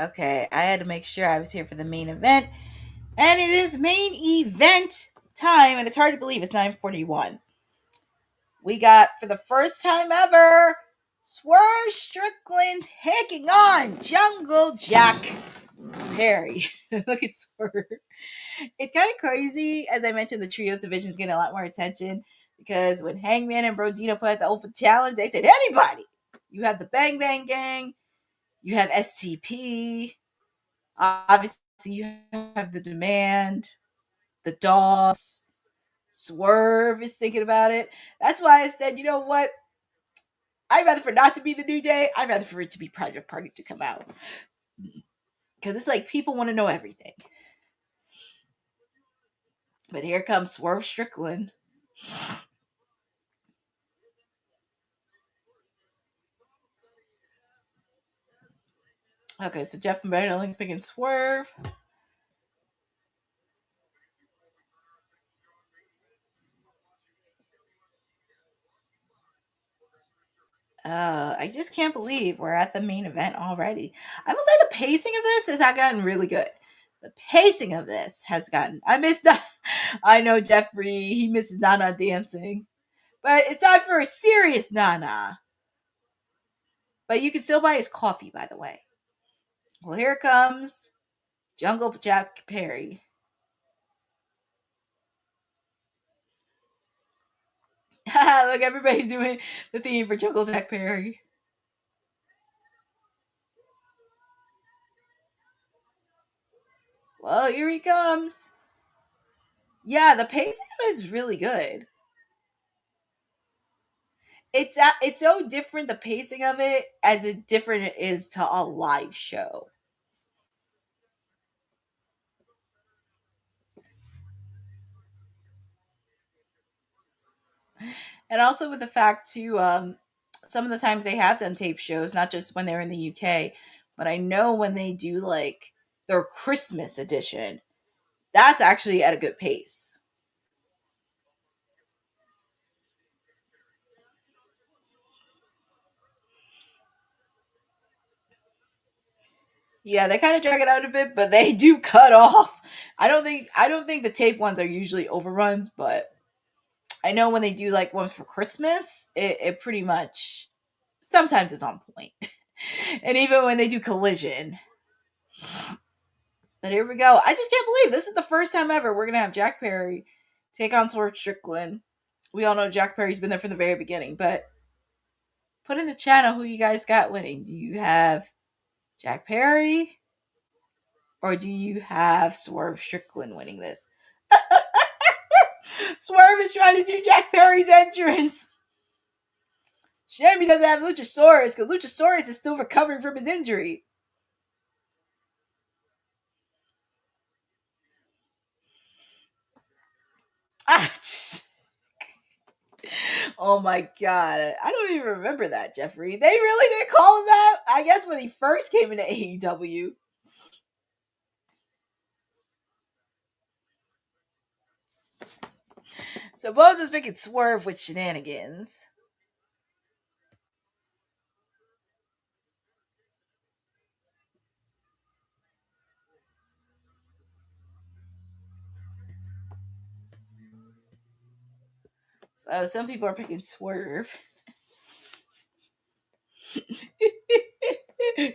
C: Okay, I had to make sure I was here for the main event. And it is main event time, and it's hard to believe it's 9:41. We got, for the first time ever, Swerve Strickland taking on Jungle Jack Perry. Look at Swerve. It's kind of crazy. As I mentioned, the trios division is getting a lot more attention because when Hangman and Brodino put out the open challenge, they said, anybody. You have the Bang Bang Gang. You have STP. Obviously, you have the Demand. The Dogs. Swerve is thinking about it. That's why I said, you know what? I'd rather for not to be the New Day. I'd rather for it to be Private Party to come out. Because it's like people want to know everything. But here comes Swerve Strickland. Okay, so Jeff Maryland's picking Swerve. I just can't believe we're at the main event already. I will say the pacing of this has gotten really good. The pacing of this has gotten. I miss that. I know Jeffrey. He misses Nana dancing, but it's time for a serious Nana. But you can still buy his coffee, by the way. Well, here comes Jungle Jack Perry. Look, everybody's doing the theme for Jungle Jack Perry. Well, here he comes. Yeah, the pacing of it is really good. It's so different, the pacing of it, as it different it is to a live show. And also with the fact too, some of the times they have done tape shows, not just when they're in the UK, but I know when they do like their Christmas edition, that's actually at a good pace. Yeah, they kind of drag it out a bit, but they do cut off. I don't think the tape ones are usually overruns, but I know when they do like ones for Christmas, it pretty much sometimes it's on point. And even when they do Collision. But here we go. I just can't believe this is the first time ever we're gonna have Jack Perry take on Swerve Strickland. We all know Jack Perry's been there from the very beginning, but put in the channel who you guys got winning. Do you have Jack Perry? Or do you have Swerve Strickland winning this? Swerve is trying to do Jack Perry's entrance. Shame he doesn't have Luchasaurus, because Luchasaurus is still recovering from his injury. Ah, oh my god. I don't even remember that, Jeffrey. They really did call him that? I guess when he first came into AEW. So Bones is making Swerve with shenanigans. So some people are picking Swerve.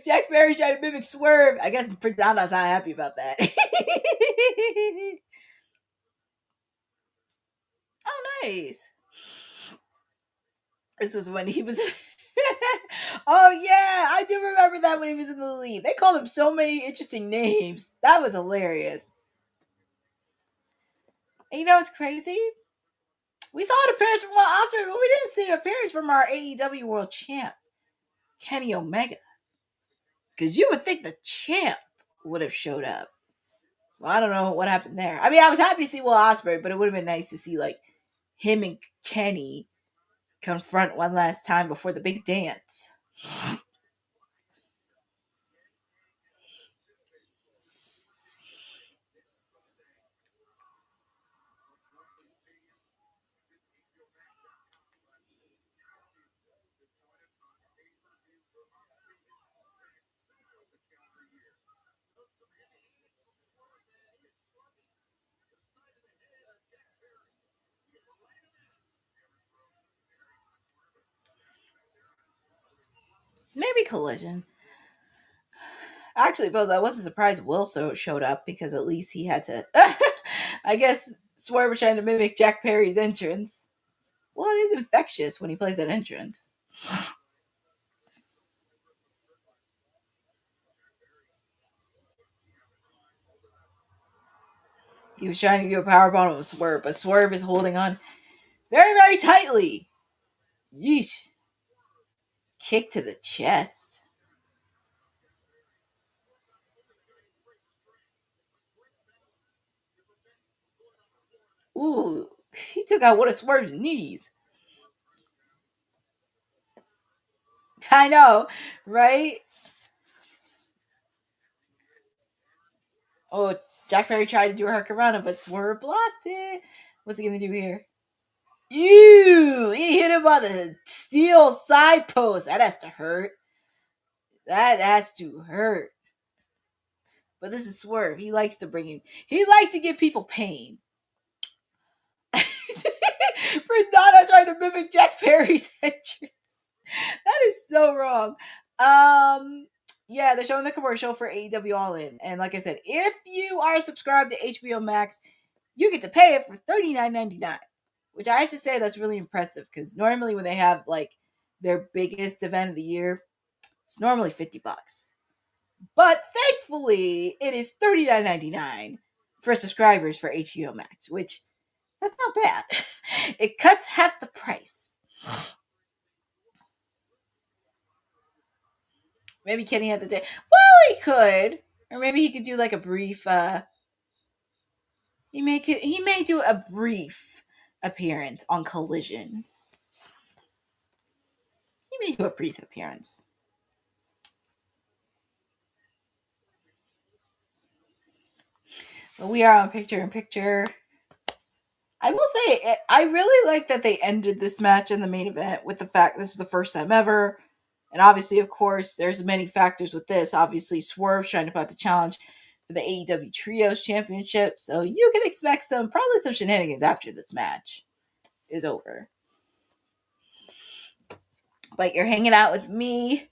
C: Jack Perry's trying to mimic Swerve. I guess Pradana's not happy about that. Oh, nice. This was when he was. Oh, yeah. I do remember that when he was in the lead. They called him so many interesting names. That was hilarious. And you know what's crazy? We saw an appearance from Will Ospreay, but we didn't see an appearance from our AEW World Champ, Kenny Omega. Because you would think the champ would have showed up. So I don't know what happened there. I mean, I was happy to see Will Ospreay, but it would have been nice to see like him and Kenny confront one last time before the big dance. Maybe Collision. Actually, Bose, I wasn't surprised Will showed up because at least he had to. I guess Swerve was trying to mimic Jack Perry's entrance. Well, it is infectious when he plays that entrance. He was trying to do a powerbomb with Swerve, but Swerve is holding on very, very tightly. Yeesh. Kick to the chest. Ooh, he took out one of Swerve's knees. I know, right? Oh, Jack Perry tried to do a hurricanrana, but Swerve blocked it. What's he gonna do here? Ew! He hit him on the steel side post. That has to hurt. That has to hurt. But this is Swerve. He likes to bring in. He likes to give people pain. For Donna trying to mimic Jack Perry's entrance. That is so wrong. Yeah, they're showing the commercial for AEW All In. And like I said, if you are subscribed to HBO Max, you get to pay it for $39.99. Which I have to say that's really impressive because normally when they have like their biggest event of the year, it's normally $50. But thankfully, it is $39.99 for subscribers for HBO Max, which that's not bad. It cuts half the price. Maybe Kenny had the day. Well, he could, or maybe he could do like a brief. He may do a brief appearance on Collision. He may do a brief appearance. But we are on picture in picture. I will say, I really like that they ended this match in the main event with the fact this is the first time ever. And obviously, of course, there's many factors with this. Obviously, Swerve trying to put out the challenge for the AEW Trios Championship. So you can expect probably some shenanigans after this match is over. But you're hanging out with me,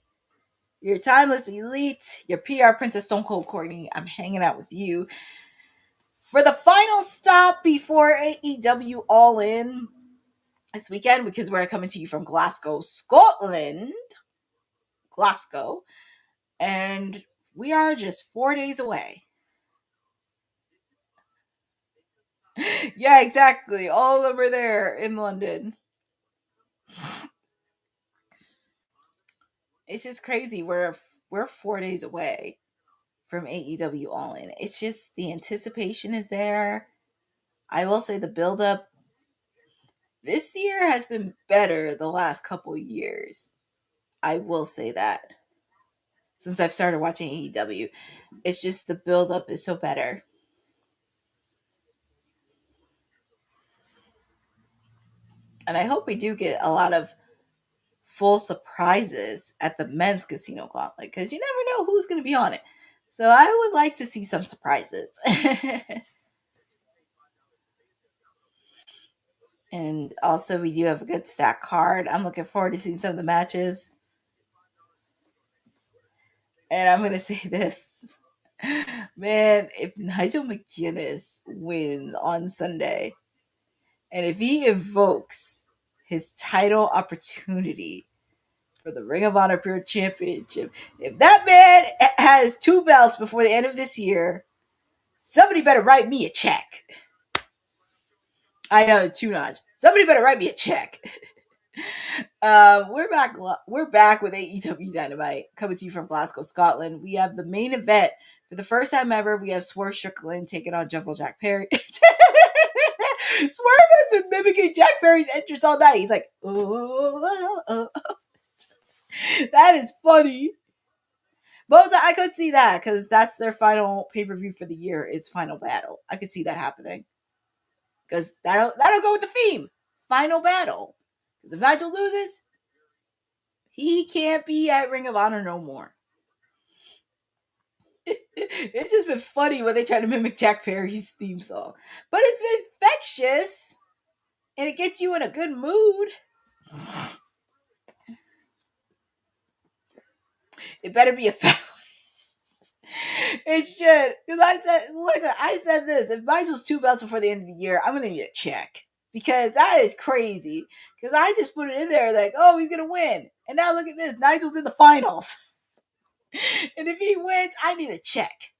C: your timeless elite, your PR princess Stone Cold Courtney. I'm hanging out with you for the final stop before AEW All In this weekend, because we're coming to you from Glasgow, Scotland. Glasgow. And we are just 4 days away. Yeah, exactly. All of them are there in London. It's just crazy. We're 4 days away from AEW All In. It's just the anticipation is there. I will say the build-up this year has been better the last couple years. I will say that. Since I've started watching AEW, it's just the build-up is so better. And I hope we do get a lot of full surprises at the men's casino gauntlet, because you never know who's going to be on it. So I would like to see some surprises. And also, we do have a good stack card. I'm looking forward to seeing some of the matches. And I'm going to say this. Man, if Nigel McGuinness wins on Sunday, and if he evokes his title opportunity for the Ring of Honor Pure Championship, if that man has 2 belts before the end of this year, somebody better write me a check. I know, 2 notch. Somebody better write me a check. We're back. We're back with AEW Dynamite coming to you from Glasgow, Scotland. We have the main event for the first time ever. We have Swerve Strickland taking on Jungle Jack Perry. Swerve has been mimicking Jack Perry's entrance all night. He's like, oh. That is funny. But I could see that because that's their final pay-per-view for the year is Final Battle. I could see that happening. Because that'll go with the theme. Final Battle. Because if Nigel loses, he can't be at Ring of Honor no more. It's just been funny when they try to mimic Jack Perry's theme song. But it's infectious. And it gets you in a good mood. It better be a fat one. It should. Because I said this. If Nigel's 2 belts before the end of the year, I'm going to need a check. Because that is crazy. Because I just put it in there like, oh, he's going to win. And now look at this. Nigel's in the finals. And if he wins, I need a check.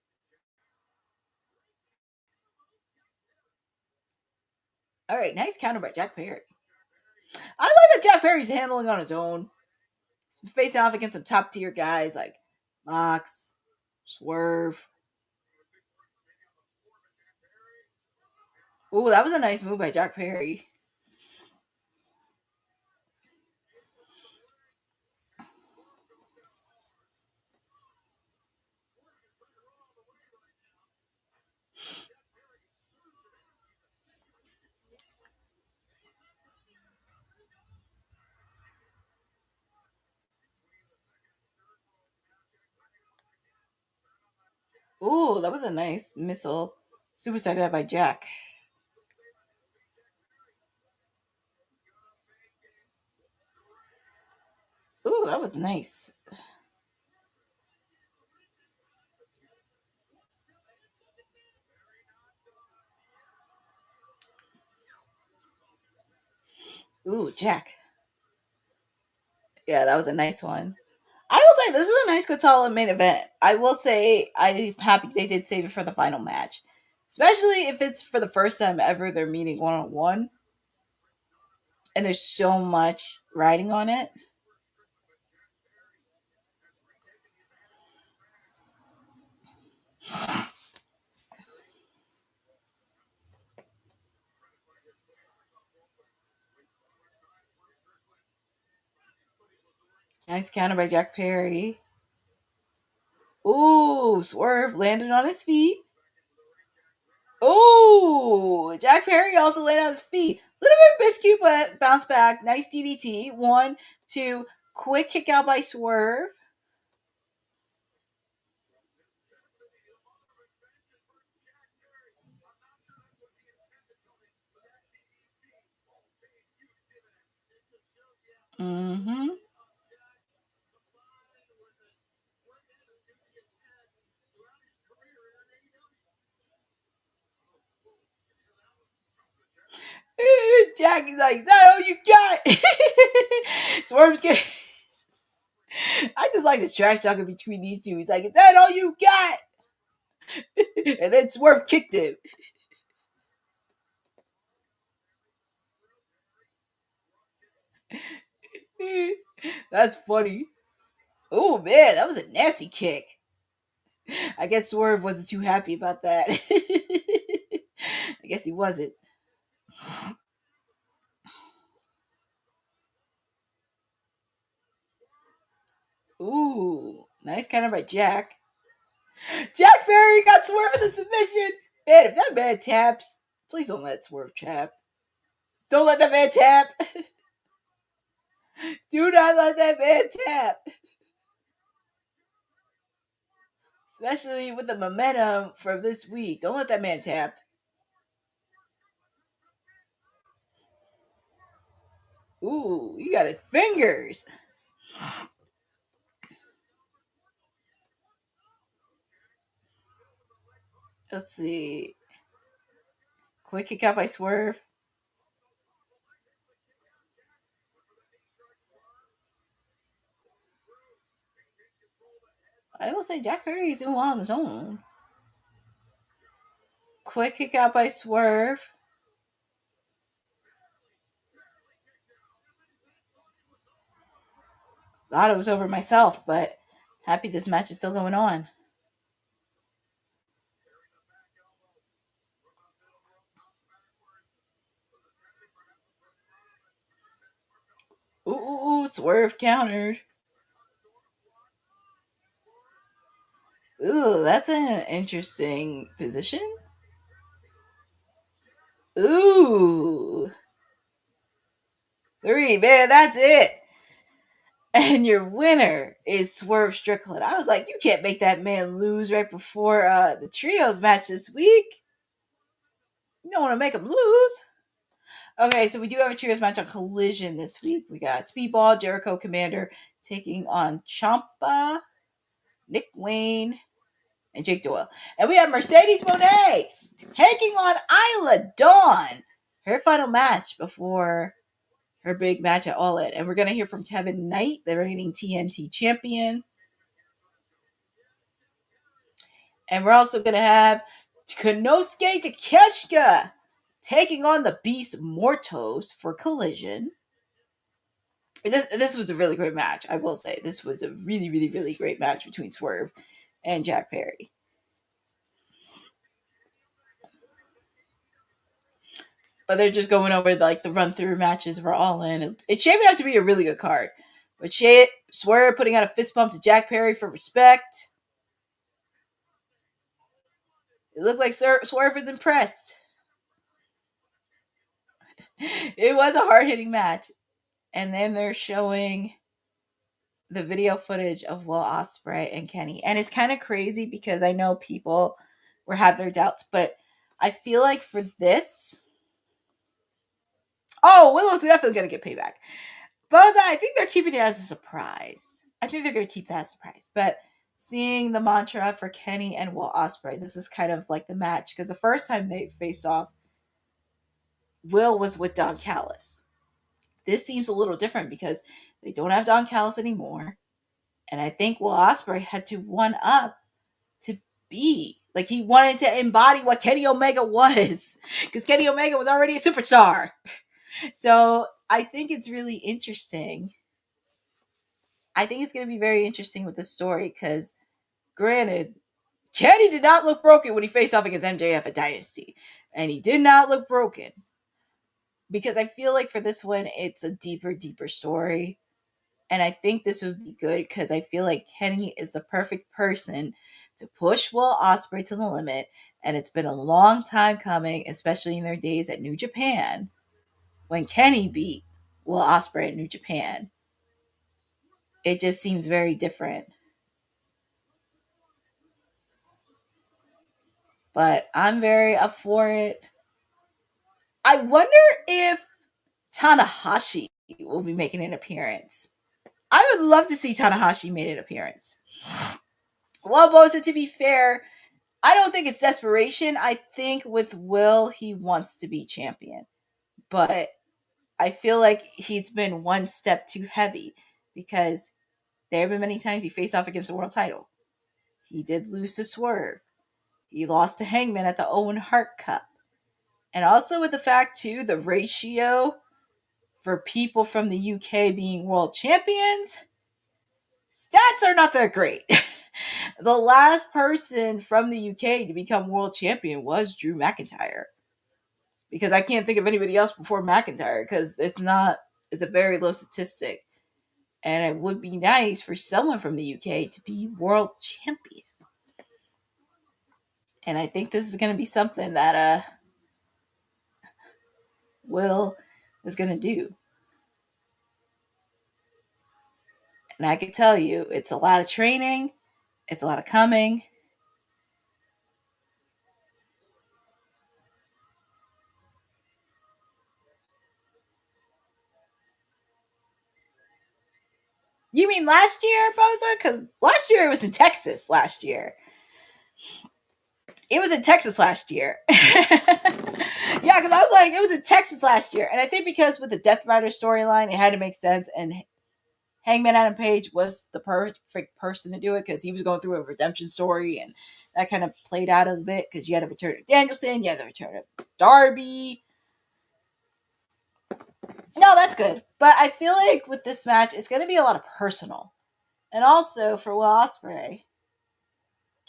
C: All right, nice counter by Jack Perry. I like that Jack Perry's handling on his own. He's facing off against some top tier guys like Mox, Swerve. Ooh, that was a nice move by Jack Perry. Ooh, that was a nice missile. Superside by Jack. Ooh, that was nice. Ooh, Jack. Yeah, that was a nice one. I will say this is a nice, good, solid main event. I will say I'm happy they did save it for the final match, especially if it's for the first time ever they're meeting 1-on-1, and there's so much riding on it. Nice counter by Jack Perry. Ooh, Swerve landed on his feet. Ooh, Jack Perry also landed on his feet. Little bit of biscuit, but bounce back. Nice DDT. 1, 2, quick kick out by Swerve. Mm-hmm. Jack is like, that all you got? Swerve's good. I just like this trash talking between these two. He's like, is that all you got? And then Swerve kicked him. That's funny. Oh man, that was a nasty kick. I guess Swerve wasn't too happy about that. I guess he wasn't. Ooh, nice counter by Jack. Jack Perry got Swerve in the submission. Man, if that man taps, please don't let Swerve tap. Don't let that man tap. Do not let that man tap. Especially with the momentum from this week. Don't let that man tap. Ooh, he got his fingers. Let's see. Quick kick out by Swerve. I will say Jack Perry's doing well on his own. Quick kick out by Swerve. Thought it was over myself, but happy this match is still going on. Ooh, Swerve countered. Ooh, that's an interesting position. Ooh. 3, man, that's it. And your winner is Swerve Strickland. I was like, you can't make that man lose right before the trios match this week. You don't want to make him lose. Okay, so we do have a trios match on Collision this week. We got Speedball, Jericho Commander taking on Ciampa. Nick Wayne, and Jake Doyle. And we have Mercedes Moné taking on Isla Dawn. Her final match before her big match at All In. And we're going to hear from Kevin Knight, the reigning TNT champion. And we're also going to have Konosuke Takeshita taking on the Beast Mortos for Collision. This was a really great match, I will say. This was a really, really, really great match between Swerve and Jack Perry. But they're just going over like the run-through matches for All In. It's shaping up to be a really good card. But Swerve putting out a fist bump to Jack Perry for respect. It looked like Swerve is impressed. It was a hard-hitting match. And then they're showing the video footage of Will Ospreay and Kenny. And it's kind of crazy because I know people will have their doubts, but I feel like for this... Oh, Willow's definitely going to get payback. Boza, I think they're keeping it as a surprise. I think they're going to keep that as a surprise. But seeing the mantra for Kenny and Will Ospreay, this is kind of like the match. Because the first time they faced off, Will was with Don Callis. This seems a little different because they don't have Don Callis anymore. And I think Will Ospreay had to one up to be. Like, he wanted to embody what Kenny Omega was. Because Kenny Omega was already a superstar. So I think it's really interesting. I think it's going to be very interesting with this story because, granted, Kenny did not look broken when he faced off against MJF at Dynasty. And he did not look broken. Because I feel like for this one, it's a deeper story. And I think this would be good because I feel like Kenny is the perfect person to push Will Ospreay to the limit. And it's been a long time coming, especially in their days at New Japan, when Kenny beat Will Ospreay at New Japan. It just seems very different. But I'm very up for it. I wonder if Tanahashi will be making an appearance. I would love to see Tanahashi make an appearance. Well, Boza, to be fair, I don't think it's desperation. I think with Will, he wants to be champion. But I feel like he's been one step too heavy because there have been many times he faced off against the world title. He did lose to Swerve. He lost to Hangman at the Owen Hart Cup. And also with the fact, too, the ratio for people from the UK being world champions, stats are not that great. The last person from the UK to become world champion was Drew McIntyre. Because I can't think of anybody else before McIntyre because it's a very low statistic. And it would be nice for someone from the UK to be world champion. And I think this is going to be something that Will is going to do. And I can tell you, it's a lot of training. It's a lot of coming. You mean last year, Boza? Because last year it was in Texas last year. It was in Texas last year. Yeah, because I was like, it was in Texas last year. And I think because with the Death Rider storyline, it had to make sense. And Hangman Adam Page was the perfect person to do it because he was going through a redemption story. And that kind of played out a bit because you had the return of Danielson. You had the return of Darby. No, that's good. But I feel like with this match, it's going to be a lot of personal. And also for Will Ospreay,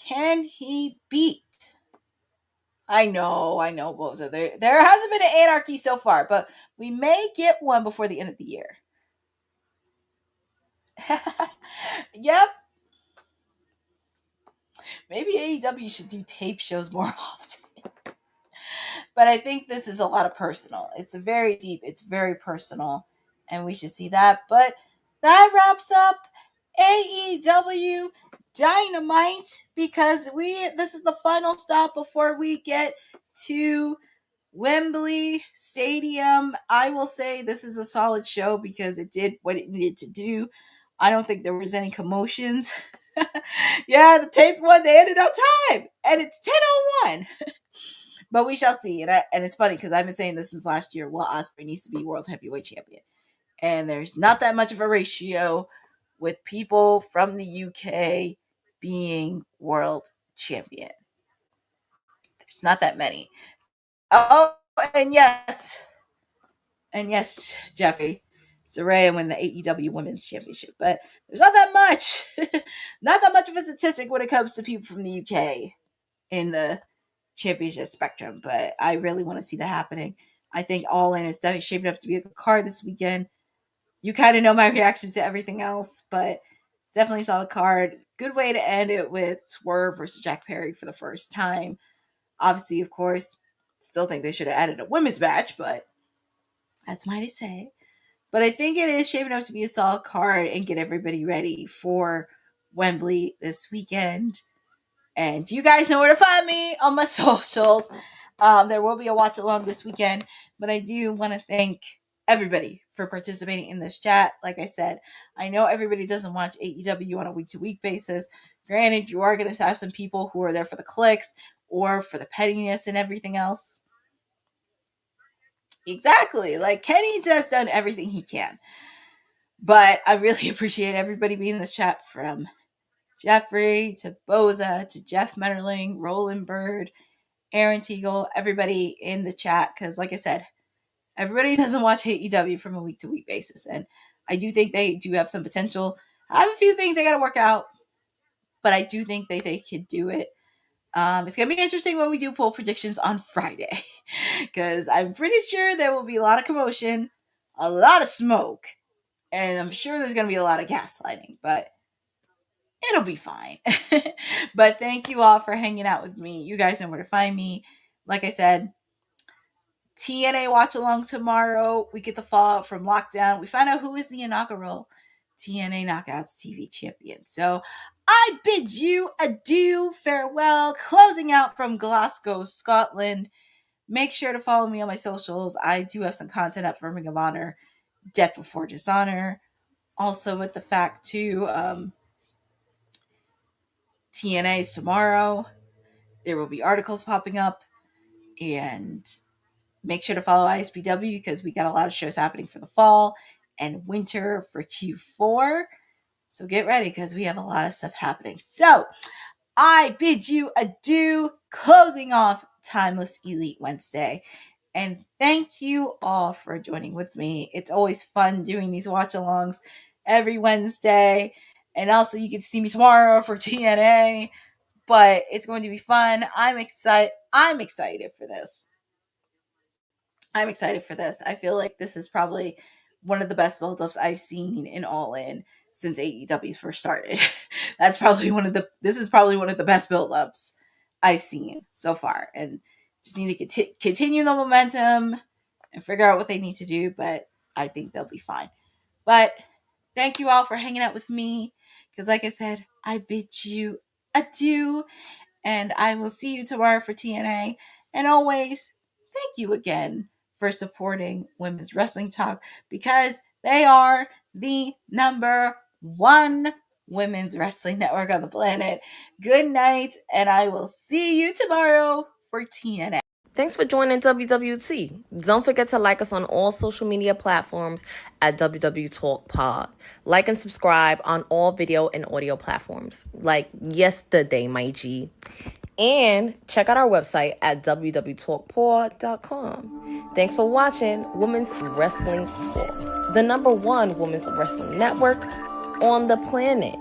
C: can he beat? I know, Boza. There hasn't been an anarchy so far, but we may get one before the end of the year. Yep. Maybe AEW should do tape shows more often. But I think this is a lot of personal. It's very deep. It's very personal. And we should see that. But that wraps up AEW Dynamite because this is the final stop before we get to Wembley Stadium. I will say this is a solid show because it did what it needed to do. I don't think there was any commotions. Yeah, the tape one, they ended on time. And it's 10:01. But we shall see. And it's funny because I've been saying this since last year. Will Ospreay needs to be world heavyweight champion. And there's not that much of a ratio with people from the UK being world champion. There's not that many. Oh, and yes, Jeffy, Saraya win the AEW Women's Championship, but there's not that much, not that much of a statistic when it comes to people from the UK in the championship spectrum. But I really want to see that happening. I think All In is definitely shaping up to be a good card this weekend. You kind of know my reaction to everything else, but definitely saw the card. Good way to end it with Swerve versus Jack Perry for the first time. Obviously, of course, still think they should have added a women's match, but that's my to say. But I think it is shaping up to be a solid card and get everybody ready for Wembley this weekend. And you guys know where to find me on my socials. There will be a watch along this weekend, but I do want to thank everybody for participating in this chat. Like I said, I know everybody doesn't watch AEW on a week-to-week basis. Granted, you are going to have some people who are there for the clicks or for the pettiness and everything else. Exactly. Like, Kenny has done everything he can. But I really appreciate everybody being in this chat, from Jeffrey to Boza to Jeff Metterling, Roland Bird, Aaron Teagle, everybody in the chat. Because like I said, everybody doesn't watch AEW from a week-to-week basis. And I do think they do have some potential. I have a few things they got to work out, but I do think they could do it. It's going to be interesting when we do poll predictions on Friday, because I'm pretty sure there will be a lot of commotion, a lot of smoke, and I'm sure there's going to be a lot of gaslighting, but it'll be fine. But thank you all for hanging out with me. You guys know where to find me. Like I said, TNA watch along tomorrow. We get the fallout from lockdown. We find out who is the inaugural TNA Knockouts TV champion. So I bid you adieu, farewell, closing out from Glasgow, Scotland. Make sure to follow me on my socials. I do have some content up for Ring of Honor, Death Before Dishonor. Also with the fact too, TNA's tomorrow. There will be articles popping up, and make sure to follow ISPW because we got a lot of shows happening for the fall and winter for Q4. So get ready because we have a lot of stuff happening. So I bid you adieu, closing off Timeless Elite Wednesday. And thank you all for joining with me. It's always fun doing these watch-alongs every Wednesday. And also you can see me tomorrow for TNA. But it's going to be fun. I'm excited for this. I feel like this is probably one of the best build-ups I've seen in All In since AEW first started. This is probably one of the best build-ups I've seen so far. And just need to continue the momentum and figure out what they need to do, but I think they'll be fine. But thank you all for hanging out with me, because like I said, I bid you adieu, and I will see you tomorrow for TNA. And always, thank you again for supporting Women's Wrestling Talk, because they are the number one women's wrestling network on the planet. Good night, and I will see you tomorrow for TNA.
B: Thanks for joining WWT. Don't forget to like us on all social media platforms at WW Talk Pod. Like and subscribe on all video and audio platforms, like yesterday, my G. And check out our website at www.talkpod.com. Thanks for watching Women's Wrestling Talk, the number one women's wrestling network on the planet.